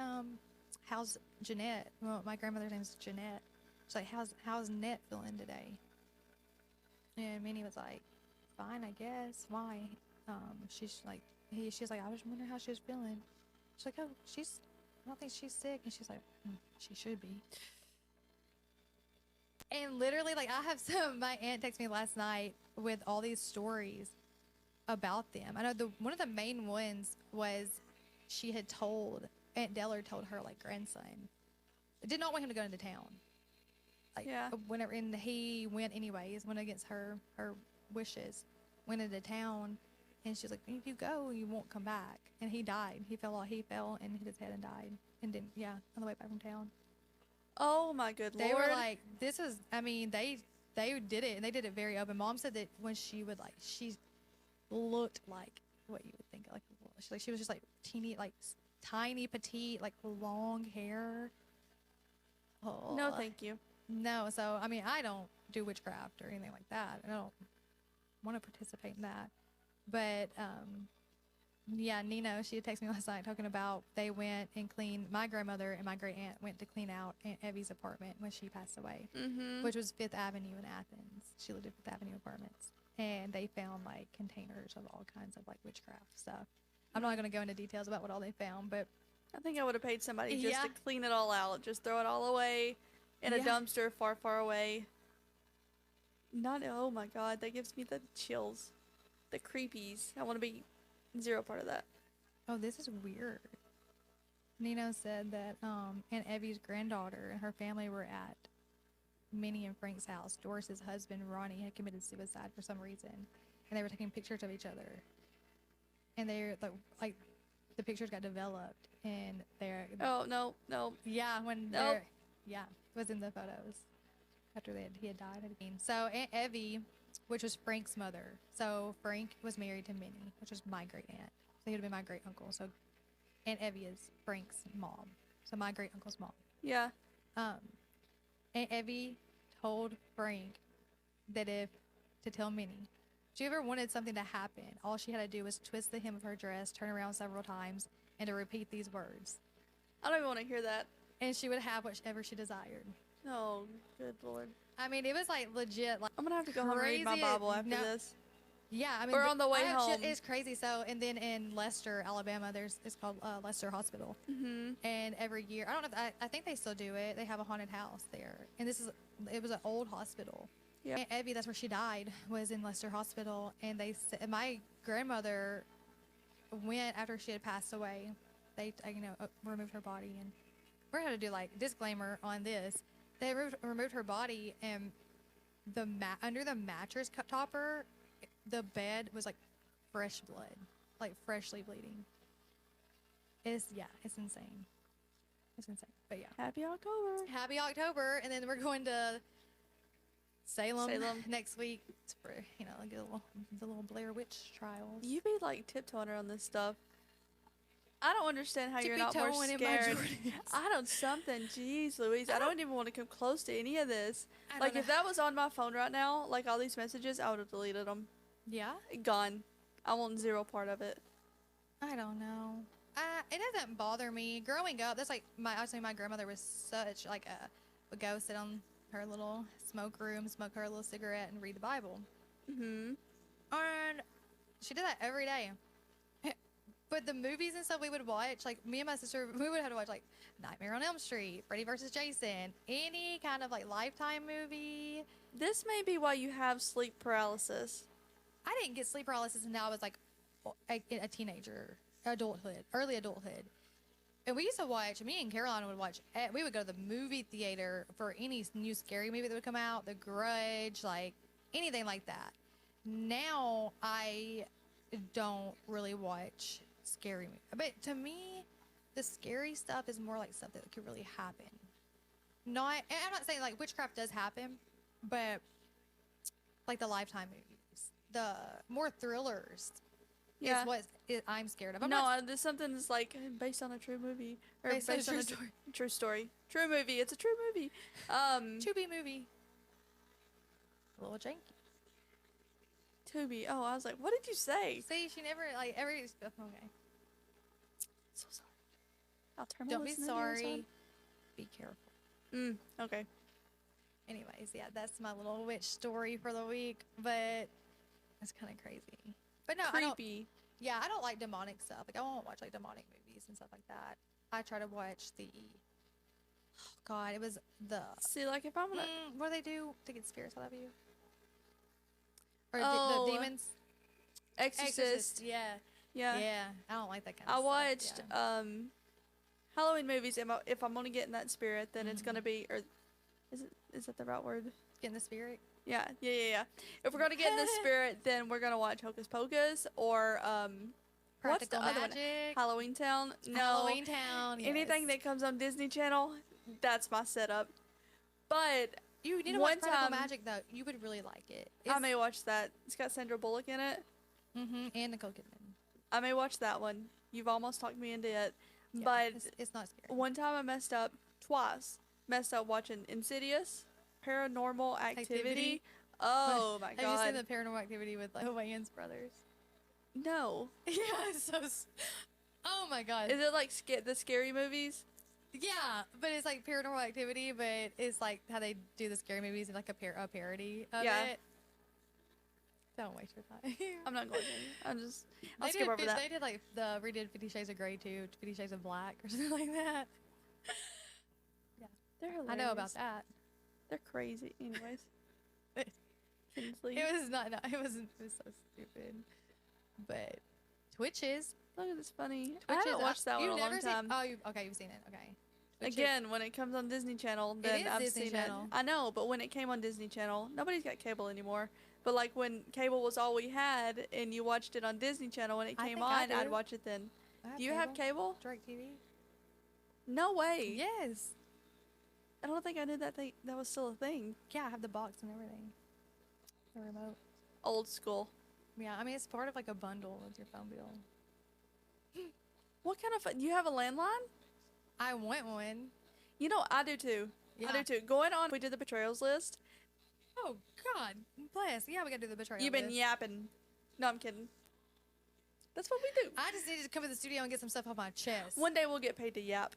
how's Jeanette?" Well, my grandmother's name is Jeanette. She's like, "How's Net feeling today?" And Minnie was like, "Fine, I guess. Why?" She's like, she's like, "I was wondering how she was feeling." She's like, "Oh, I don't think she's sick." And she's like, "She should be." And literally, like, I have my aunt texted me last night with all these stories about them. I know one of the main ones was she had told, Aunt Deller told her, like, grandson, did not want him to go into town. Like, whenever, and he went anyways, went against her wishes, went into town, and she's like, if you go, you won't come back. And he died. He fell and hit his head and died. And then, on the way back from town. Oh my good Lord. They were like, this is, I mean, they did it, and they did it very open. Mom said that when she would, like, she looked like what you would think, like, she was just, like, teeny, like, tiny, petite, like, long hair. Oh. No, thank you. No, so, I mean, I don't do witchcraft or anything like that. I don't want to participate in that. But, Nino, she had texted me last night talking about they went and cleaned, my grandmother and my great aunt went to clean out Aunt Evie's apartment when she passed away, which was 5th Avenue in Athens. She lived at 5th Avenue Apartments. And they found, like, containers of all kinds of, like, witchcraft stuff. I'm not going to go into details about what all they found, but I think I would have paid somebody just to clean it all out. Just throw it all away in a dumpster far, far away. Oh my God, that gives me the chills. The creepies. I want to be zero part of that. Oh, this is weird. Nino said that Aunt Evie's granddaughter and her family were at Minnie and Frank's house. Doris's husband, Ronnie, had committed suicide for some reason, and they were taking pictures of each other. And they're like the pictures got developed, and they're no. Yeah, when they're it was in the photos after he had died. So Aunt Evie, which was Frank's mother. So Frank was married to Minnie, which was my great aunt. So he would have been my great uncle. So Aunt Evie is Frank's mom. So my great uncle's mom. Yeah. Aunt Evie told Frank that to tell Minnie, if she ever wanted something to happen, all she had to do was twist the hem of her dress, turn around several times, and to repeat these words. I don't even want to hear that. And she would have whatever she desired. Oh, good Lord. I mean, it was like legit. Like, I'm going to have to go home and read my Bible after this. Yeah, I mean, or on the way home. It's crazy. So, and then in Lester, Alabama, it's called Lester Hospital. And every year, I don't know if I think they still do it. They have a haunted house there, and it was an old hospital. Yeah, Aunt Evie, that's where she died, was in Lester Hospital. And my grandmother went after she had passed away. They removed her body, and we're gonna do like disclaimer on this. They removed her body, and under the mattress topper, the bed was like fresh blood, like freshly bleeding. It's insane. It's insane. But yeah. Happy October. Happy October. And then we're going to Salem, Salem. next week. It's for, like the little Blair Witch trials. You be like tiptoeing around this stuff. I don't understand how you're not more Tippy-toeing in my scared. Jordans. I don't something. Jeez, Louise. I don't even want to come close to any of this. I Like, don't if know. that was on my phone right now, like all these messages, I would have deleted them. Yeah? Gone. I want zero part of it. I don't know. It doesn't bother me. Growing up, that's like I was saying my grandmother was such like would go sit on her little smoke room, smoke her little cigarette, and read the Bible. Mm-hmm. And she did that every day. But the movies and stuff we would watch, like me and my sister, we would have to watch like Nightmare on Elm Street, Freddy vs. Jason, any kind of like Lifetime movie. This may be why you have sleep paralysis. I didn't get sleep paralysis until I was like a teenager, early adulthood. And we used to watch, me and Caroline would watch, we would go to the movie theater for any new scary movie that would come out, The Grudge, like anything like that. Now I don't really watch scary movies. But to me, the scary stuff is more like stuff that could really happen. And I'm not saying like witchcraft does happen, but like the Lifetime movies, the more thrillers is what I'm scared of. There's something that's like based on a true movie. Or Based on a true story. True story. True movie. It's a true movie. Tubi movie. A little janky. Tubi. Oh, I was like, what did you say? See, she never like okay. So sorry. I'll turn my Don't be listening ears sorry. on. Be careful. Okay. Anyways, yeah, that's my little witch story for the week, but it's kind of crazy. But no, Creepy. I don't like demonic stuff. Like I won't watch like demonic movies and stuff like that. I try to watch it was the See, like if I'm gonna what do they do to get spirits out of you? Or Oh, the demons? Exorcist. Yeah. Yeah. Yeah. I don't like that kind of I stuff. watched yeah. Halloween movies. If I'm gonna get in that spirit, then it's gonna be, or is that the right word? Get in the spirit. Yeah. If we're gonna get in the spirit, then we're gonna watch Hocus Pocus or what's the Practical other one? Magic. Halloween Town. No. Halloween Town. Yes. Anything that comes on Disney Channel, that's my setup. But You need to one watch Practical time- Magic though. You would really like it. I may watch that. It's got Sandra Bullock in it. And Nicole Kidman. I may watch that one. You've almost talked me into it. Yeah, But it's not scary. one time I messed up watching Insidious, Paranormal Activity. Oh my Have you god. seen the Paranormal Activity with like Wayans brothers? No. Yeah, it's so. Oh my god. Is it like the scary movies? Yeah, but it's like Paranormal Activity, but it's like how they do the scary movies in like a parody of it. Don't waste your time. I'm not going to. I'll skip over that. They did like redid 50 Shades of Grey too, 50 Shades of Black or something like that. They're hilarious. I know about that. They're crazy. Anyways. Kinsley. It was not. No, it was so stupid. But Twitches. Look at this funny. I Twitches, haven't watched that one in a you've long never seen- time. Oh, you've seen it. Okay. Twitches. Again, when it comes on Disney Channel, then is I've Disney seen Channel. it. I know, but when it came on Disney Channel, nobody's got cable anymore. But like when cable was all we had, and you watched it on Disney Channel when it I came think I on, do. I'd watch it then. I Do you have cable? DirecTV. No way. Yes. I don't think I knew that was still a thing. Yeah, I have the box and everything. The remote. Old school. Yeah, I mean it's part of like a bundle with your phone bill. What kind of? You have a landline? I want one. You know, I do too. Yeah. I do too. Going on, we did the betrayals list. Oh God, bless. Yeah, we gotta do the betrayal. You've been list. yapping. No, I'm kidding. That's what we do. I just needed to come to the studio and get some stuff off my chest. One day we'll get paid to yap.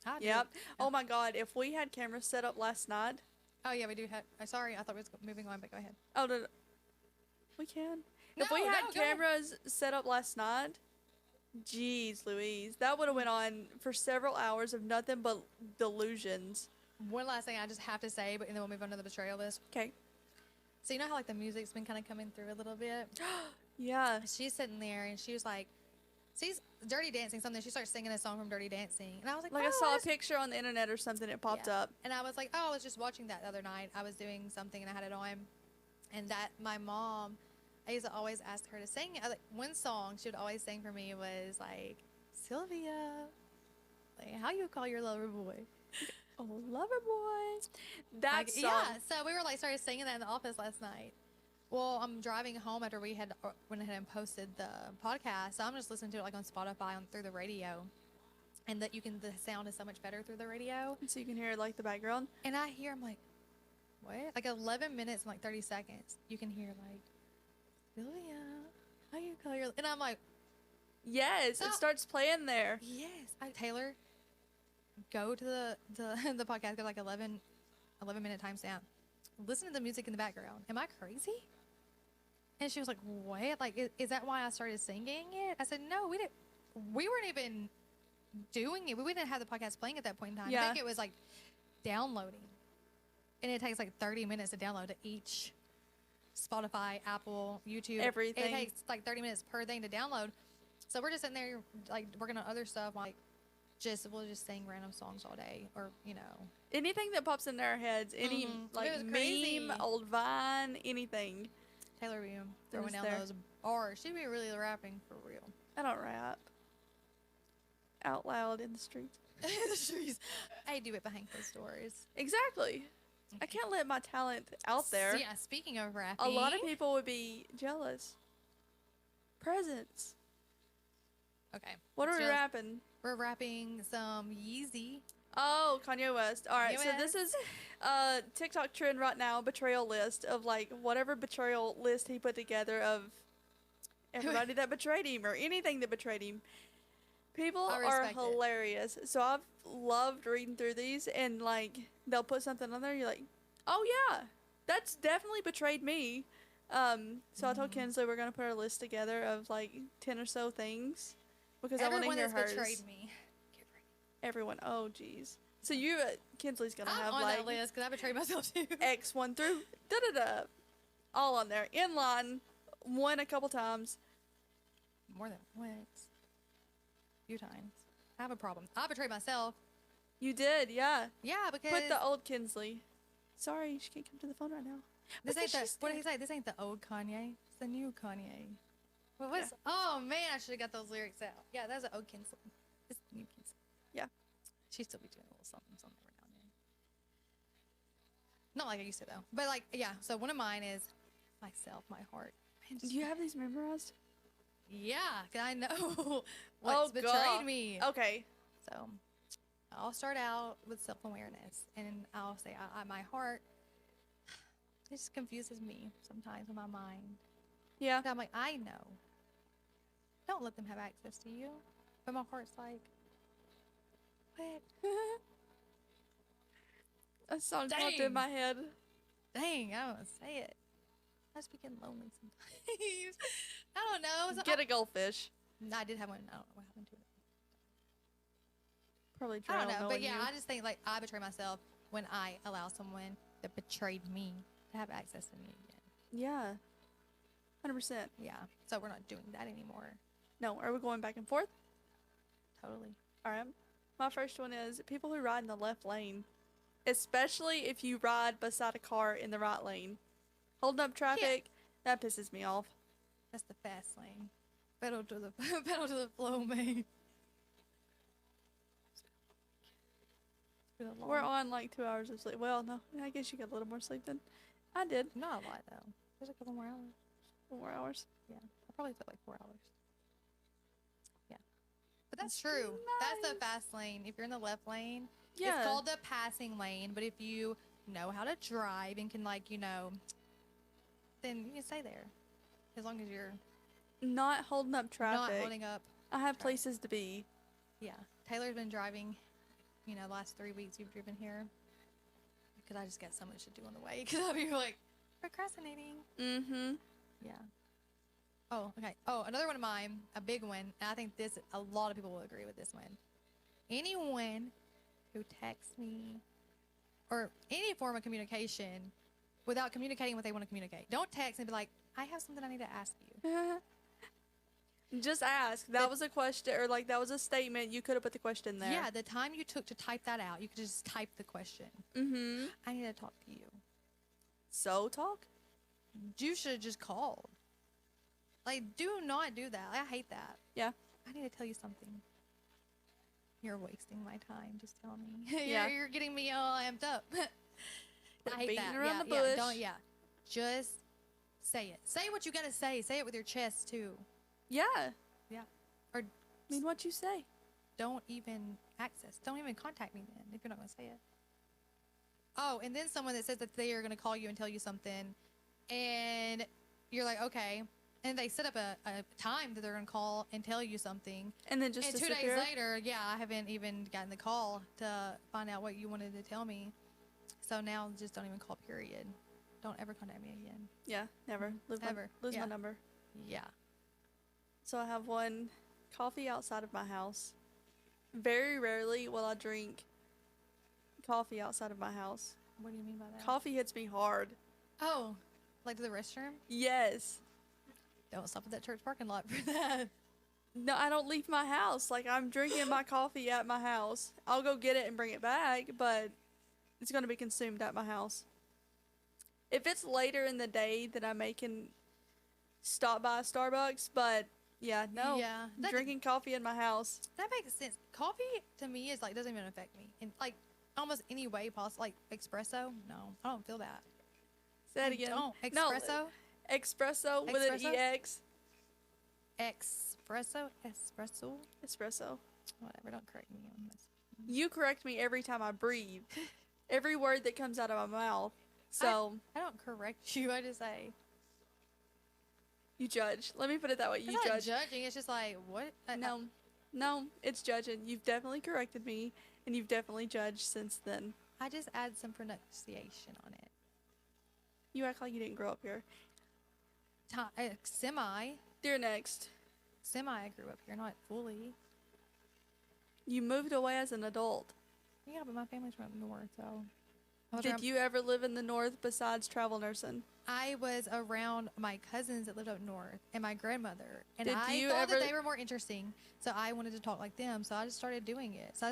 I do. Yep. Oh my God, if we had cameras set up last night. Oh yeah, we do have. Sorry, I thought we was moving on, but go ahead. Oh no, we can. If we No, had go ahead. cameras set up last night, jeez Louise, that would have went on for several hours of nothing but delusions. One last thing I just have to say, but and then we'll move on to the betrayal list. Okay. So you know how like the music's been kind of coming through a little bit. Yeah. She's sitting there and she was like, "She's Dirty Dancing something." She starts singing a song from Dirty Dancing, and I was like, Like "Oh, I saw a that's-" picture on the internet or something, it popped Yeah. up. And I was like, "Oh, I was just watching that the other night. I was doing something and I had it on, and that my mom, I used to always ask her to sing. Like one song she would always sing for me was like, Sylvia, like how you call your lover boy." Oh, lover boy. That Like, song. yeah, so we were like started singing that in the office last night. Well, I'm driving home after we had went ahead and posted the podcast. So I'm just listening to it like on Spotify through the radio, and that the sound is so much better through the radio. So you can hear like the background. And I hear, I'm like, what? Like 11 minutes and like 30 seconds, you can hear like, Julia, how you call your? And I'm like, yes, so, it starts playing there. Yes, Taylor, go to the the podcast. Go like 11-minute timestamp. Listen to the music in the background. Am I crazy? And she was like, what? Like, is that why I started singing it? I said, no, we didn't. We weren't even doing it. We didn't have the podcast playing at that point in time. Yeah. I think it was like downloading. And it takes like 30 minutes to download to each Spotify, Apple, YouTube. Everything. It takes like 30 minutes per thing to download. So we're just sitting there like working on other stuff. Like, we'll just sing random songs all day, or anything that pops into our heads, any like meme, old Vine, anything. Taylor be throwing down those bars. She'd be really rapping for real. I don't rap out loud in the streets. I do it behind closed doors. Exactly. Okay. I can't let my talent out there. So yeah, speaking of rapping, a lot of people would be jealous. Presents. Okay. What are we rapping? We're rapping some Yeezy. Oh, Kanye West. All right, Kanye so this is TikTok trend right now, betrayal list of like whatever betrayal list he put together of everybody that betrayed him or anything that betrayed him. People are hilarious. So I've loved reading through these, and like they'll put something on there, you're like, oh yeah, that's definitely betrayed me. So I told Kinsley we're gonna put our list together of like 10 or so things because everyone I want to hear hers. Betrayed me. Everyone. Oh geez. So you, Kinsley's gonna have on like that list because I betrayed myself too. X 1 through all on there in line, one a couple times. More than once. A few times. I have a problem. I betrayed myself. You did, yeah. Yeah, because put the old Kinsley. Sorry, she can't come to the phone right now. This ain't what did he say? This ain't the old Kanye. It's the new Kanye. What was? Yeah. Oh man, I should have got those lyrics out. Yeah, that's the old Kinsley. This is the new Kinsley. Yeah. She still be doing a little something every now and then. Not like I used to though. But like, yeah. So one of mine is myself, my heart. Man, do you have these memorized? Yeah, cause I know what's betrayed me. Okay. So I'll start out with self-awareness, and I'll say, my heart. It just confuses me sometimes in my mind. Yeah. I'm like, I know. Don't let them have access to you. But my heart's like, what? A song popped in my head. Dang, I don't want to say it. I just be getting lonely sometimes. I don't know. So Get a goldfish. No, I did have one. I don't know what happened to it. Probably I don't know. But yeah, you. I just think like I betray myself when I allow someone that betrayed me to have access to me again. Yeah. 100%. Yeah. So we're not doing that anymore. No. Are we going back and forth? Totally. All right. My first one is people who ride in the left lane, especially if you ride beside a car in the right lane. Holding up traffic, that pisses me off. That's the fast lane. Pedal to the flow, man. We're on like 2 hours of sleep. Well, no, I guess you got a little more sleep than I did. Not a lot though. There's a couple more hours. 4 more hours. Yeah, I probably slept like 4 hours. Yeah, but that's true. Nice. That's the fast lane. If you're in the left lane, it's called the passing lane. But if you know how to drive and can then you can stay there, as long as you're not holding up traffic. Not holding up. I have places to be. Yeah, Taylor's been driving. The last 3 weeks you've driven here, because I just got so much to do on the way. Because I'll be like procrastinating. Mm-hmm. Yeah. Oh, okay. Oh, another one of mine, a big one. And I think a lot of people will agree with this one. Anyone who texts me or any form of communication without communicating what they want to communicate. Don't text and be like, I have something I need to ask you. Just ask. That was a question, or like that was a statement. You could have put the question there. Yeah, the time you took to type that out, you could just type the question. Mm-hmm. I need to talk to you. So talk? You should have just called. Like, do not do that. I hate that. Yeah. I need to tell you something. You're wasting my time. Just tell me. Yeah. You're getting me all amped up. Quit I hate beating that. around Yeah, the bush. don't. Yeah. Just say it. Say what you gotta say. Say it with your chest too. Yeah. Yeah. Or mean what you say. don't even access. Don't even contact me then if you're not gonna say it. Oh, and then someone that says that they are gonna call you and tell you something, and you're like, okay. And they set up a time that they're gonna call and tell you something. And then just and 2 days later, yeah, I haven't even gotten the call to find out what you wanted to tell me. So now just don't even call, period. Don't ever contact me again. Yeah, never. Lose my number. Yeah. So I have one coffee outside of my house. Very rarely will I drink coffee outside of my house. What do you mean by that? Coffee hits me hard. Oh, like to the restroom? Yes. Don't stop at that church parking lot for that. No, I don't leave my house. Like, I'm drinking my coffee at my house. I'll go get it and bring it back, but it's going to be consumed at my house. If it's later in the day, then I may can stop by Starbucks, but yeah, no. Yeah. Drinking coffee in my house. That makes sense. Coffee to me is like doesn't even affect me in like almost any way possible. Like espresso, no, I don't feel that. Say it again. Don't espresso. No, espresso with an EX. Espresso. Espresso. Whatever. Don't correct me on this. You correct me every time I breathe. Every word that comes out of my mouth. So I don't correct you. I just say. You judge. Let me put it that way. You It's not judge. judging. It's just like what? No, it's judging. You've definitely corrected me, and you've definitely judged since then. I just add some pronunciation on it. You act like you didn't grow up here. Semi. You're next. I grew up here, not fully. You moved away as an adult. Yeah, but my family's from up north, so. Did you ever live in the north besides travel nursing? I was around my cousins that lived up north and my grandmother, and Did I you thought ever- that they were more interesting, so I wanted to talk like them. So I just started doing it. So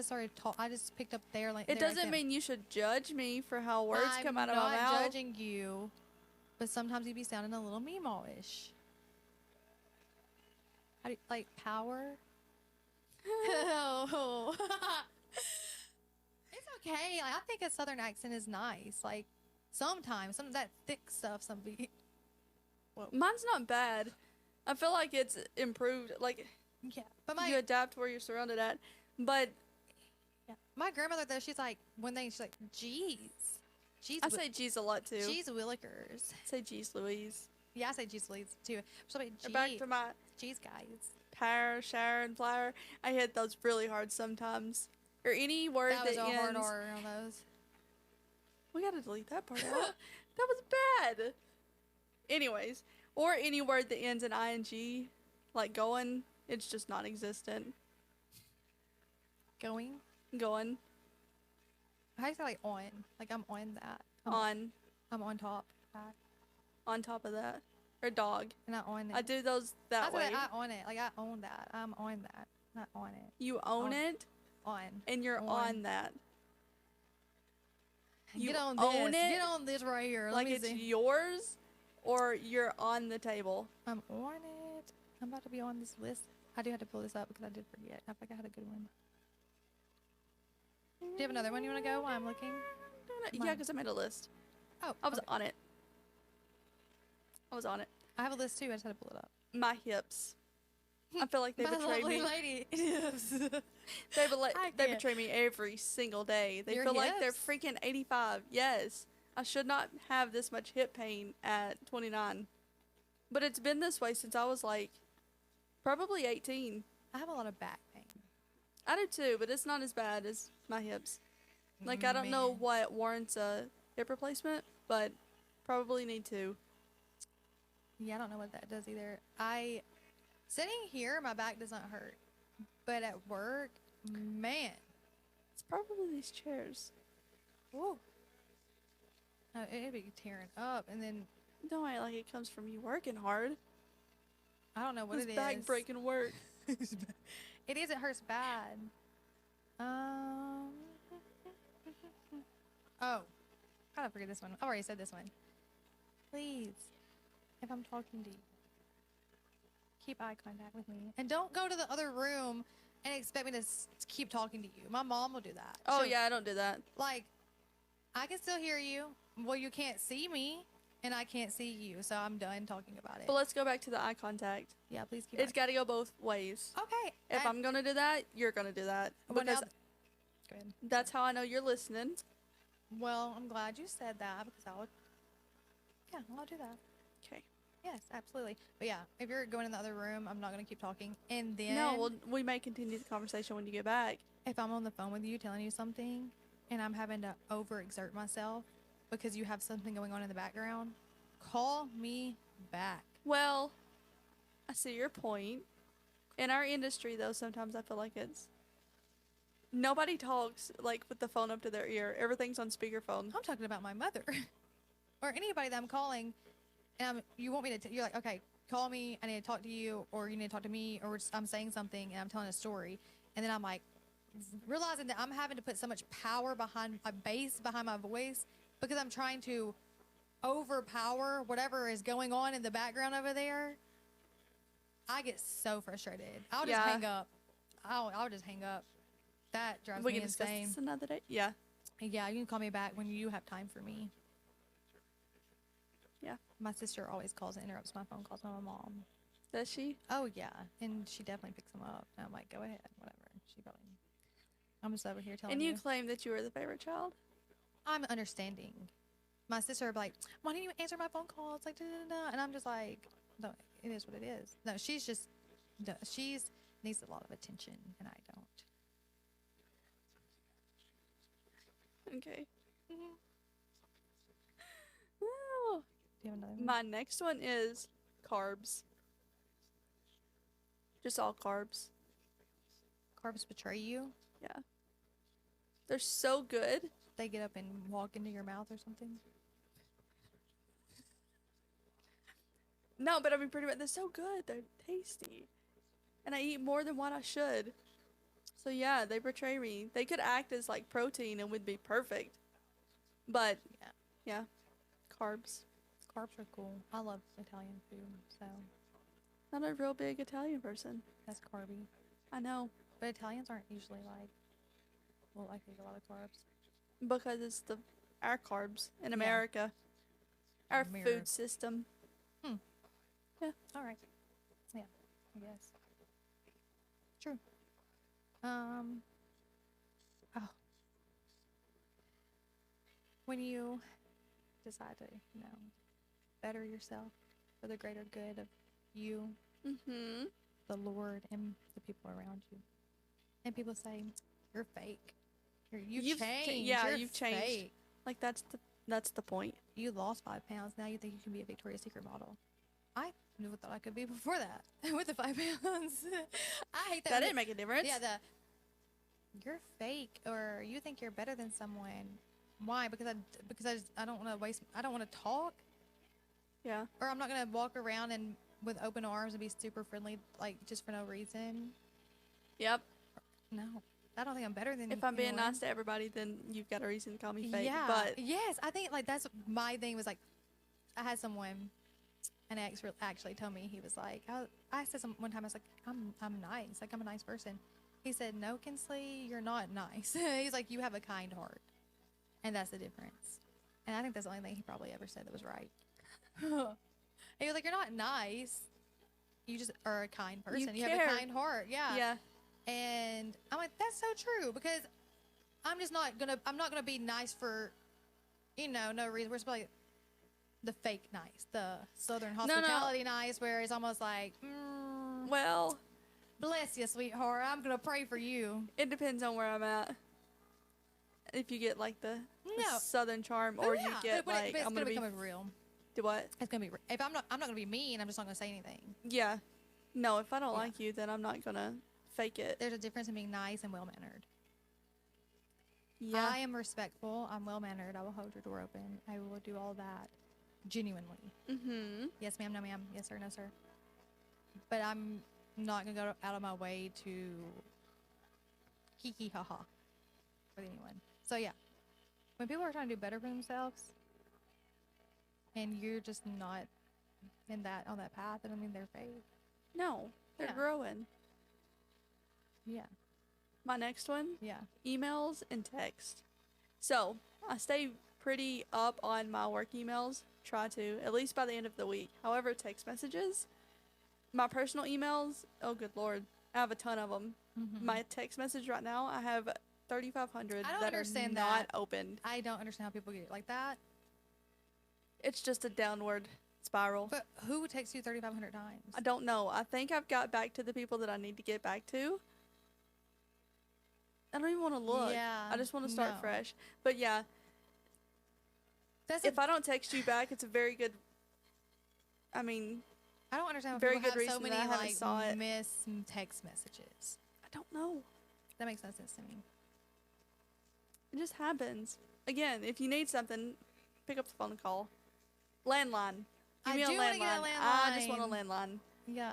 I just picked up their like. It doesn't mean you should judge me for how words come out of my mouth. I'm not judging you, but sometimes you be sounding a little meemaw-ish. How do you, like power? Oh. It's okay. Like, I think a southern accent is nice. Like sometimes some of that thick stuff. Mine's not bad. I feel like it's improved. Like Yeah, but you adapt where you're surrounded at. But my grandmother though, she's like she's like, "Geez, I say geez a lot too. Geez Willikers." Say geez Louise. Yeah, I say geez Louise too. So like, Back to my geez guys. power, shower, and flower. I hit those really hard sometimes. Or any word that was a hard ends. R on those. We gotta delete that part out. That was bad. Anyways, or any word that ends in ing, like going, it's just non-existent. Going. I say like on. Like I'm on that. I'm on top. That. On top of that. Or dog. And I on it. I do those that way. I own it. Like I own that. I'm on that. Not on it. You own it. On. And you're on that. You Get on own this. it. Get on this right here. Like it's yours, or you're on the table. I'm on it. I'm about to be on this list. I do have to pull this up because I did forget. I think I had a good one. Do you have another one you want to go while I'm looking? Yeah, because I made a list. Oh, I was on it. I have a list too. I just had to pull it up. My hips. I feel like they My betray lovely me. lady. Yes. They betray me every single day. They Your feel like they're hips? freaking 85. Yes. I should not have this much hip pain at 29. But it's been this way since I was like probably 18. I have a lot of back pain. I do too, but it's not as bad as my hips. Like, I don't know Man. what warrants a hip replacement, but probably need to. Yeah, I don't know what that does either. Sitting here, my back doesn't hurt. But at work, man. It's probably these chairs. Whoa. Oh, it'd be tearing up. And then, Don't act like it comes from you working hard. I don't know what This it is. back breaking work. It is. It hurts bad. Oh. Gotta forget this one. I already said this one. Please, if I'm talking to you, keep eye contact with me. And don't go to the other room and expect me to keep talking to you. My mom will do that. Oh, yeah, I don't do that. Like, I can still hear you. Well, you can't see me, and I can't see you, so I'm done talking about it. But let's go back to the eye contact. Yeah, please keep It's got to go both ways. Okay. If I'm going to do that, you're going to do that. Well, Because go ahead. that's how I know you're listening. Well, I'm glad you said that because I'll do that. Okay. Yes, absolutely. But yeah, if you're going in the other room, I'm not going to keep talking. And then No, well, we may continue the conversation when you get back. if I'm on the phone with you telling you something and I'm having to overexert myself because you have something going on in the background, call me back. Well, I see your point. In our industry, though, sometimes I feel like it's... Nobody talks, like, with the phone up to their ear. Everything's on speakerphone. I'm talking about my mother or anybody that I'm calling, and you want me to you're like, okay, call me, I need to talk to you, or you need to talk to me, or I'm saying something and I'm telling a story, and then I'm like realizing that I'm having to put so much power behind my bass, behind my voice, because I'm trying to overpower whatever is going on in the background over there. I get so frustrated. I'll just hang up. I'll just hang up. That drives me insane. We can discuss this another day. Yeah. Yeah, you can call me back when you have time for me. Yeah. My sister always calls and interrupts my phone calls with my mom. Does she? Oh, yeah. And she definitely picks them up. And I'm like, go ahead, whatever. She probably... I'm just over here telling you. And you claim that you were the favorite child? I'm understanding. My sister would be like, why didn't you answer my phone call? It's like, da-da-da-da. And I'm just like, no, it is what it is. No, she's needs a lot of attention, and I don't. Okay. Mm-hmm. Oh. Do you have another one? My next one is carbs. Just all carbs. Carbs betray you? Yeah. They're so good. They get up and walk into your mouth or something? No, but I mean, pretty much, they're so good. They're tasty. And I eat more than what I should. So yeah, they betray me. They could act as like protein and would be perfect. But yeah, carbs. Carbs are cool. I love Italian food, so. Not a real big Italian person. That's carby. I know. But Italians aren't usually like, well, I eat a lot of carbs. Because it's our carbs in America. Our food system. Yeah. All right. Yeah, I guess. True. Oh. When you decide to, better yourself for the greater good of you, the Lord, and the people around you, and people say, you're fake. You've changed. You've changed. Fake. Like, that's the point. You lost 5 pounds. Now you think you can be a Victoria's Secret model. I never thought I could be before that with the 5 pounds. I hate that. That didn't make a difference. Yeah, you're fake, or you think you're better than someone. Why? Because I don't want to waste. I don't want to talk. Yeah. Or I'm not gonna walk around and with open arms and be super friendly, like just for no reason. Yep. No, I don't think I'm better than. If I'm being nice to everybody, then you've got a reason to call me fake. Yeah. But yes, I think like that's my thing. Was like, I had someone. An ex actually told me, he was like, I said one time, I was like, I'm nice, like I'm a nice person. He said, no, Kinsley, you're not nice. He's like, you have a kind heart, and that's the difference. And I think that's the only thing he probably ever said that was right. He was like, you're not nice, you just are a kind person. You have a kind heart. Yeah. And I'm like, that's so true, because I'm not gonna be nice for no reason. We're supposed to, like, the fake nice, the Southern hospitality nice, where it's almost like, well, bless you, sweetheart. I'm gonna pray for you. It depends on where I'm at. If you get like the Southern charm, or you get like, it's gonna become real. Do what? It's gonna be. If I'm not gonna be mean. I'm just not gonna say anything. Yeah. No, if I don't like you, then I'm not gonna fake it. There's a difference in being nice and well mannered. Yeah. I am respectful. I'm well mannered. I will hold your door open. I will do all that. Genuinely. Yes, ma'am. No, ma'am. Yes, sir. No, sir. But I'm not gonna go out of my way to hee ha ha with anyone. So yeah, when people are trying to do better for themselves, and you're just not on that path, and I mean they're fake. No, they're growing. Yeah. My next one, Yeah. emails and text. So, I stay pretty up on my work emails, try to, at least by the end of the week. However, text messages, my personal emails, oh good lord, I have a ton of them. Mm-hmm. My text message right now, I have 3,500 I don't that are understand not that. opened. I don't understand how people get it like that. It's just a downward spiral. But who would text you 3,500 times? I don't know. I think I've got back to the people that I need to get back to. I don't even want to look. Yeah. I just want to start no. fresh. But yeah, That's if I don't text you back, it's a very good. I mean, I don't understand why very people good have so reason many that I haven't like saw it. miss text messages. I don't know. That makes no sense to me. It just happens. Again, if you need something, pick up the phone and call. Landline. Give I me a do wanna landline. get a I just want a landline. landline. Yeah.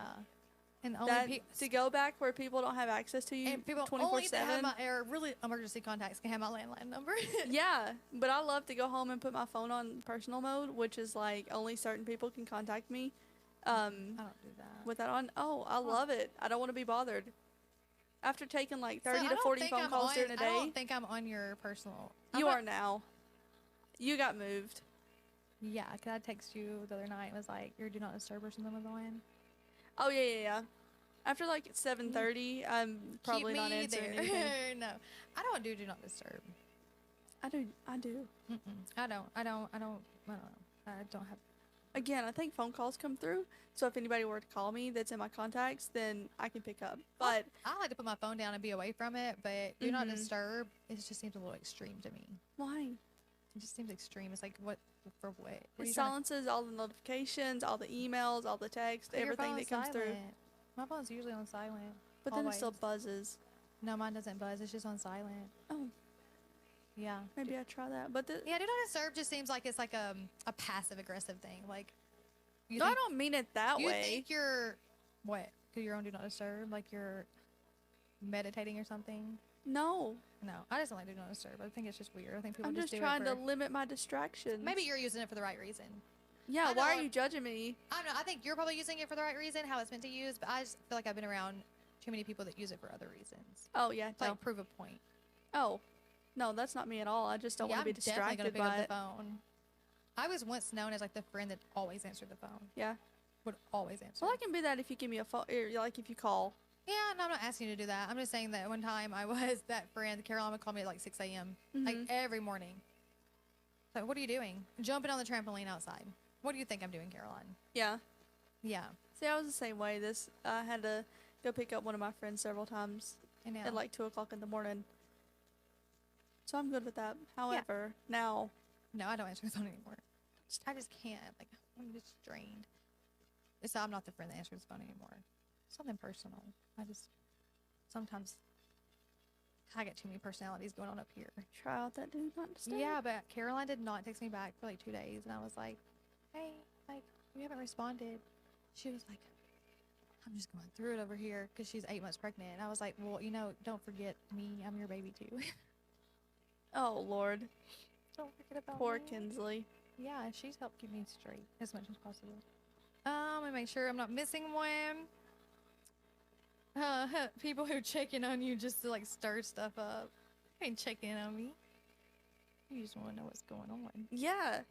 And That, only to go back where people don't have access to you and people 24/7. only that have my or really emergency contacts can have my landline number. Yeah, but I love to go home and put my phone on personal mode, which is like only certain people can contact me. I don't do that. With that on, I love it. I don't want to be bothered. After taking like 30 So I to don't 40 think phone I'm calls on- during a I day, don't think I'm on your personal. you are now. You got moved. Yeah, cause I text you the other night and was like, your do not disturb or something was on. Oh yeah. After like 7:30, I'm probably Keep not me answering there. anything. No, I don't do not disturb. I do. Mm-mm. I don't know. I don't have. Again, I think phone calls come through. So if anybody were to call me that's in my contacts, then I can pick up. But I like to put my phone down and be away from it, but do not Mhm. disturb. It just seems a little extreme to me. why? It just seems extreme. It's like what for what? What are It you trying to- silences all the notifications, all the emails, all the text, But your everything phone's that comes through. silent. My phone's usually on silent. But then it always. still buzzes. No, mine doesn't buzz. It's just on silent. Oh, Yeah. maybe I try that. But Yeah, do not disturb just seems like it's like a passive aggressive thing. Like you no, I think, don't mean it that you way. think you're what? Cause you're on do not disturb, like you're meditating or something. No, No, I just don't like do not disturb. I think it's just weird. I think people I'm just do trying it to for, limit my distractions. maybe you're using it for the right reason. Yeah, I why know. are you judging me? I don't know. I think you're probably using it for the right reason, how it's meant to use. But I just feel like I've been around too many people that use it for other reasons, Oh yeah, to, no. like prove a point. Oh, no, that's not me at all. I just don't Yeah, want to be I'm definitely distracted gonna by pick it. up the phone. I was once known as like the friend that always answered the phone. Yeah. Would always answer. Well, I can be that if you give me a phone, like if you call. Yeah, no, I'm not asking you to do that. I'm just saying that one time I was that friend. Caroline would call me at like 6 a.m. like Mhm. every morning. So what are you doing? Jumping on the trampoline outside. What do you think I'm doing, Caroline? Yeah. Yeah, See, I was the same way. I had to go pick up one of my friends several times I know. at like 2:00 in the morning. So I'm good with that. However, now, No, I don't answer the phone anymore. I just can't. Like I'm just drained. So I'm not the friend that answers the phone anymore. Something personal. I just sometimes I get too many personalities going on up here. try out that do not disturb. Yeah, but Caroline did not text me back for like 2 days, and I was like, "Hey, like you haven't responded." She was like, "I'm just going through it over here because she's 8 months pregnant." And I was like, "Well, don't forget me. I'm your baby too. Oh Lord, Don't forget about poor me." Kinsley. Yeah, she's helped keep me straight as much as possible. Let me make sure I'm not missing one. People who check in on you just to like stir stuff up. You ain't checking in on me. You just want to know what's going on. Yeah,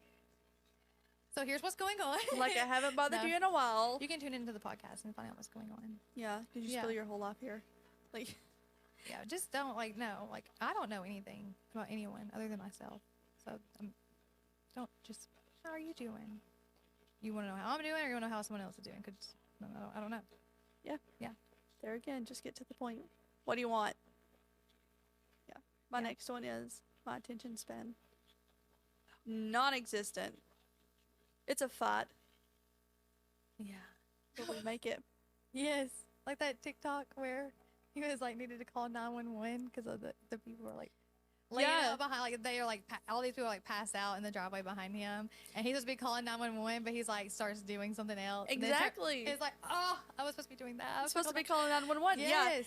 So here's what's going on. like I haven't bothered No. you in a while. You can tune into the podcast and find out what's going on. Yeah, did you Yeah. spill your whole life here? Like, Yeah, just don't know. Like I don't know anything about anyone other than myself. So don't just. How are you doing? You want to know how I'm doing, or you want to know how someone else is doing? Cause I don't know. there again, just get to the point. What do you want? Yeah. My Yeah. next one is my attention span. Non-existent. It's a fight, Yeah. but we make it. Yes. Like that TikTok where he was like needed to call 911 because of the people were like laying Yeah. out behind, like they are like all these people like pass out in the driveway behind him, and he's supposed to be calling 911, but he's like starts doing something else. and then Exactly. He's like, oh, I was supposed to be doing that. I I'm was supposed to be call calling 911. Yeah. Yes.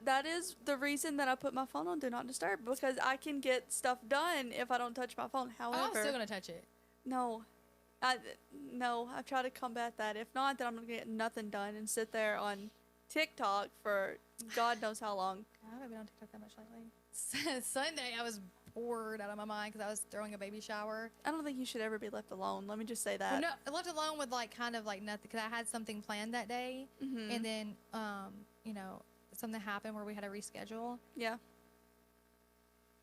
That is the reason that I put my phone on do not disturb, because I can get stuff done if I don't touch my phone. Oh, However, I'm still gonna touch it. no, I've tried to combat that. If not, then I'm gonna get nothing done and sit there on TikTok for God knows how long. I haven't been on TikTok that much lately. Sunday, I was bored out of my mind because I was throwing a baby shower. I don't think you should ever be left alone. Let me just say that. Well, no, I left alone with like kind of like nothing because I had something planned that day, and then you know, something happened where we had to reschedule. Yeah.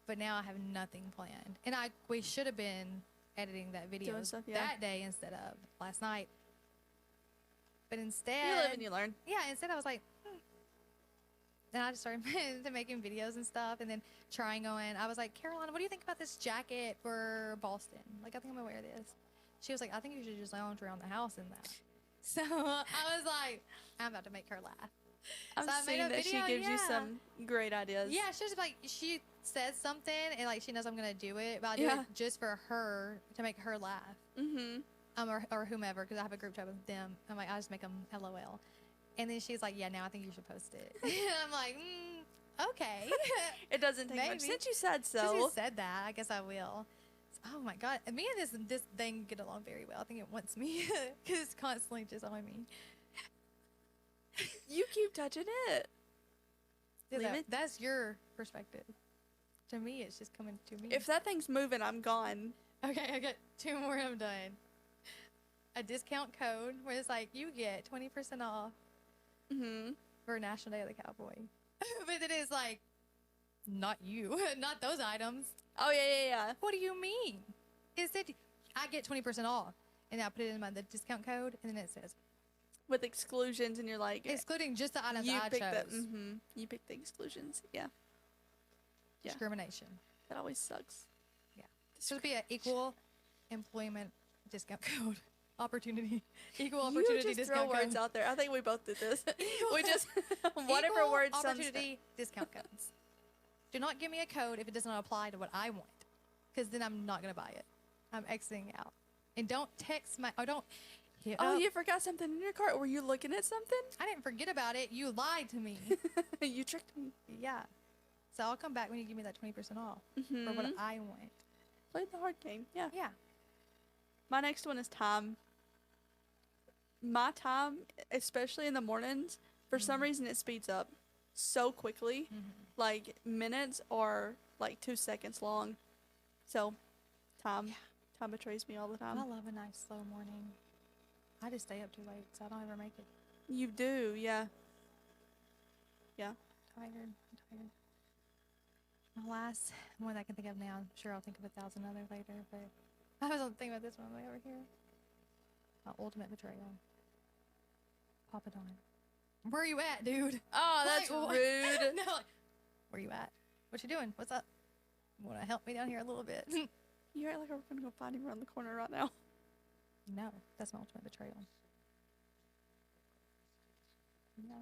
But now I have nothing planned, and we should have been editing that video that day instead of last night. But instead, you live and you learn. Yeah, instead I was like, and I just started making videos and stuff, and then trying on. I was like, Carolina, what do you think about this jacket for Boston? Like, I think I'm gonna wear this. She was like, I think you should just lounge around the house in that. So I was like, I'm about to make her laugh. I'm seeing that she gives you some great ideas. Yeah, she was like, she says something, and like she knows I'm gonna do it, but I do it just for her to make her laugh. Or whomever, because I have a group chat with them. I'm like, I just make them LOL. And then she's like, yeah, now I think you should post it. And I'm like, okay. It doesn't take much. Since you said so. Since you said that, I guess I will. Oh my God. Me and this thing get along very well. I think it wants me because it's constantly just on me. You keep touching it. That's your perspective. To me, it's just coming to me. If that thing's moving, I'm gone. Okay, I got 2 more. I'm done. A discount code where it's like you get 20% off for National Day of the Cowboy. But it is like, not you, not those items. Oh, yeah. What do you mean? It said I get 20% off, and I put it in the discount code, and then it says with exclusions, and you're like excluding just the items I chose. You pick the exclusions. Yeah. Discrimination. That always sucks. Yeah. This should be an equal employment discount code. Opportunity. Equal opportunity you just discount throw words out there. I think we both did this. We just whatever equal words opportunity discount codes. Do not give me a code if it does not apply to what I want, because then I'm not gonna buy it. I'm exiting out. And don't text my. Or don't. You forgot something in your cart. Were you looking at something? I didn't forget about it. You lied to me. You tricked me. Yeah. So I'll come back when you give me that 20% off for what I want. Play the hard game. Yeah. Yeah. My next one is time. My time, especially in the mornings, for some reason it speeds up so quickly. Like minutes are like 2 seconds long. So time betrays me all the time. I love a nice slow morning. I just stay up too late, so I don't ever make it. You do, yeah. Yeah. I'm tired. My last one I can think of now, I'm sure I'll think of 1,000 other later, but I was thinking about this one way over here. My ultimate betrayal. Papa Don. Where you at, dude? Oh, that's rude. No, like, where you at? What you doing? What's up? Want to help me down here a little bit? You act like we're gonna go find him around the corner right now. No, that's my ultimate betrayal. No.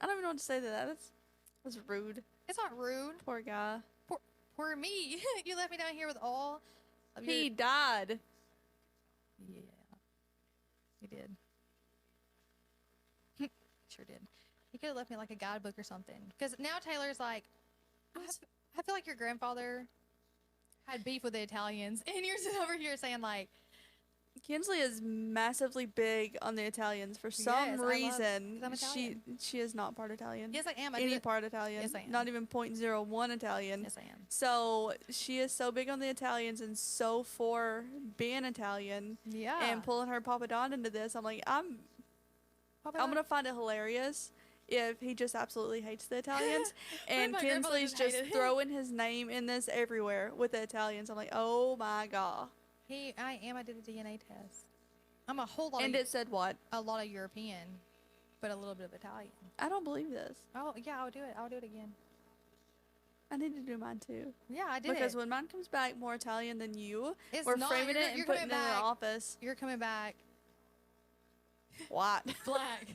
I don't even know what to say to that. That's rude. It's not rude. Poor guy. Poor me. You left me down here with all of He died. Yeah. He did. Sure did. He could have left me like a guidebook or something. Because now Taylor's like, I feel like your grandfather had beef with the Italians. And you're sitting over here saying like, Kinsley is massively big on the Italians for some reason. She is not part Italian. Yes, I am. Any part Italian. Yes, I am. Not even 0.01 Italian. Yes, I am. So she is so big on the Italians and so for being Italian. Yeah. And pulling her Papa Don into this, I'm like, I'm gonna find it hilarious if he just absolutely hates the Italians. And Kinsley's just throwing his name in this everywhere with the Italians. I'm like, oh my god. I did a DNA test. I'm a whole lot And it said what? A lot of European, but a little bit of Italian. I don't believe this. Oh, yeah, I'll do it. I'll do it again. I need to do mine too. Yeah, I did Because when mine comes back more Italian than you, it's we're framing it and putting it in our office. You're coming back. What? Black.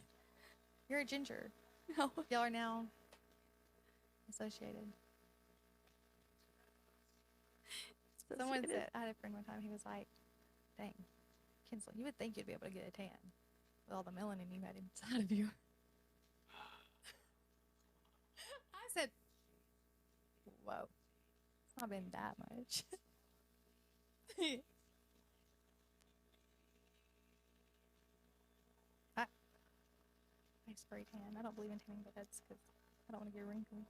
You're a ginger. No. Y'all are now associated. Someone said, I had a friend one time, he was like, dang, Kinsley, you would think you'd be able to get a tan with all the melanin you had inside of you. I said, whoa, it's not been that much. spray tan. I don't believe in tanning beds because I don't want to get wrinkly.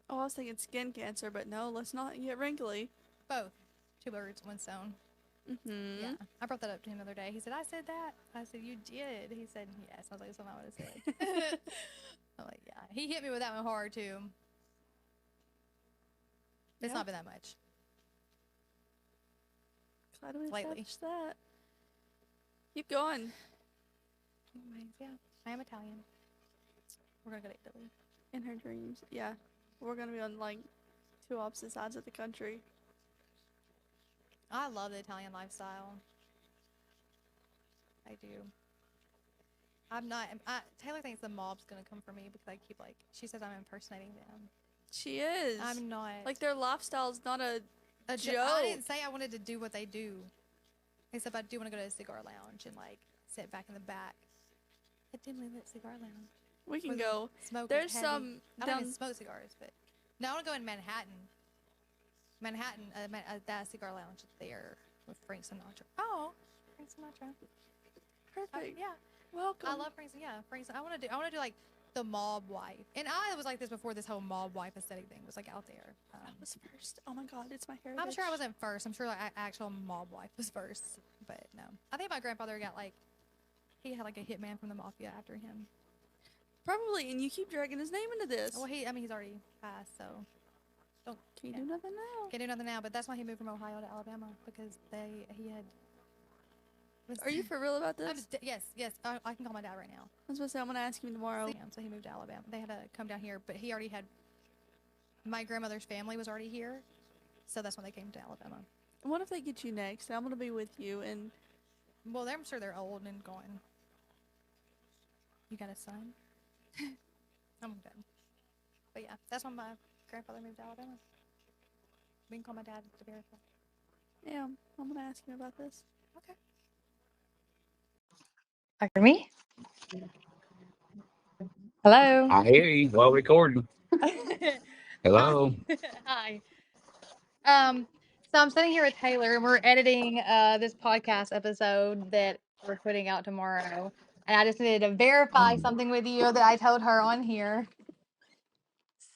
Oh, I was thinking skin cancer, but no, let's not get wrinkly. Both. Two birds, one stone. Mm-hmm. Yeah. I brought that up to him the other day. He said, I said that. I said, you did. He said, yes. I was like, that's what I would have said. I'm like, yeah. He hit me with that one hard, too. It's not been that much. Glad we lately. established that. Keep going. Anyways, yeah. I am Italian. We're going to go to Italy. In her dreams. Yeah. We're going to be on, like, two opposite sides of the country. I love the Italian lifestyle. I do. I'm not. Taylor thinks the mob's going to come for me because I keep, like, she says I'm impersonating them. She is. I'm not. Like, their lifestyle is not a joke. I didn't say I wanted to do what they do. Except I do want to go to a cigar lounge and, like, sit back in the back. A dimly lit cigar lounge. We can go. Smoke There's heavy. some. I don't even smoke cigars, but no, I want to go in Manhattan. That cigar lounge there with Frank Sinatra. Oh, Frank Sinatra. Perfect. Yeah. Welcome. I love Frank. Yeah, Frank. I want to do like the mob wife, and I was like this before this whole mob wife aesthetic thing was like out there. I was first. Oh my God, it's my heritage. I'm sure I wasn't first. I'm sure like actual mob wife was first, but no. I think my grandfather got like he had like a hitman from the mafia after him. Probably, and you keep dragging his name into this. Well, he's already passed, so don't Can't do nothing now. Can't do nothing now. But that's why he moved from Ohio to Alabama because he had. Are you for real about this? Yes. I can call my dad right now. I was going to say, I'm going to ask him tomorrow. So he moved to Alabama. They had to come down here, but he already had. My grandmother's family was already here, so that's when they came to Alabama. What if they get you next? I'm going to be with you, and. Well, I'm sure they're old and gone. You got a son? I'm good. But yeah, that's when my grandfather moved to Alabama. We can call my dad to verify. Yeah, I'm going to ask him about this. Okay. Hear me? Hello. I hear you while recording. Hello. Hi. So I'm sitting here with Taylor, and we're editing this podcast episode that we're putting out tomorrow. And I just needed to verify something with you that I told her on here.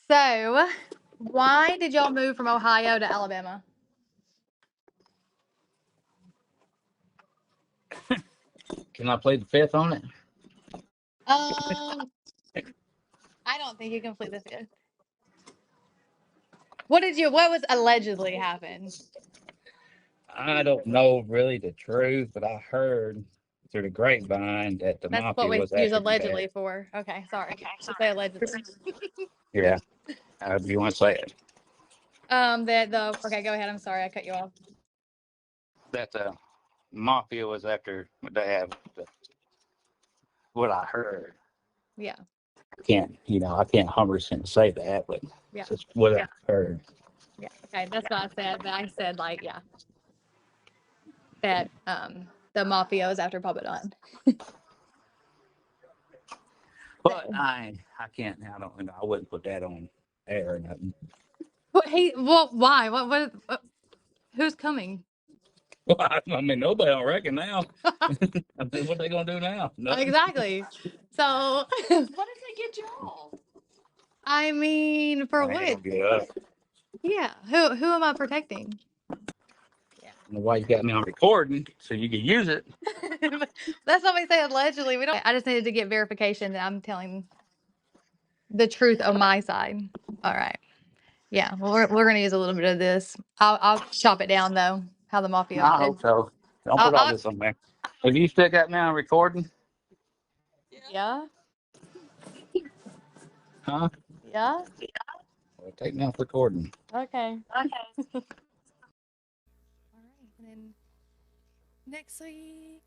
So, why did y'all move from Ohio to Alabama? Can I play the fifth on it? I don't think you can complete this yet. What was allegedly happened? I don't know really the truth, but I heard through the grapevine that the That's mafia what we was use after allegedly Dad. for. Okay, sorry. Just say allegedly. Yeah. However you want to say it. Okay, go ahead. I'm sorry, I cut you off. That the mafia was after Dad. What I heard. Yeah. I can't 100% say that, but Yeah. it's what I heard. Yeah. Okay, that's what I said. But I said that the mafia was after Papa Don. But I wouldn't put that on air or nothing. Why? What who's coming? I mean, nobody don't reckon now. What are they gonna do now? Nothing. Exactly. So What did they get y'all? I mean, for I ain't what? gonna get up. Yeah. Who am I protecting? I don't know why you got me on recording so you can use it. That's what we say allegedly. We don't. I just needed to get verification that I'm telling the truth on my side. All right. Yeah. Well, we're gonna use a little bit of this. I'll chop it down though. How the mafia. I hope so. Don't put all this on there. Have you still got me on recording? Yeah. Huh? Yeah. Well, take me off recording. Okay. All right, and then next week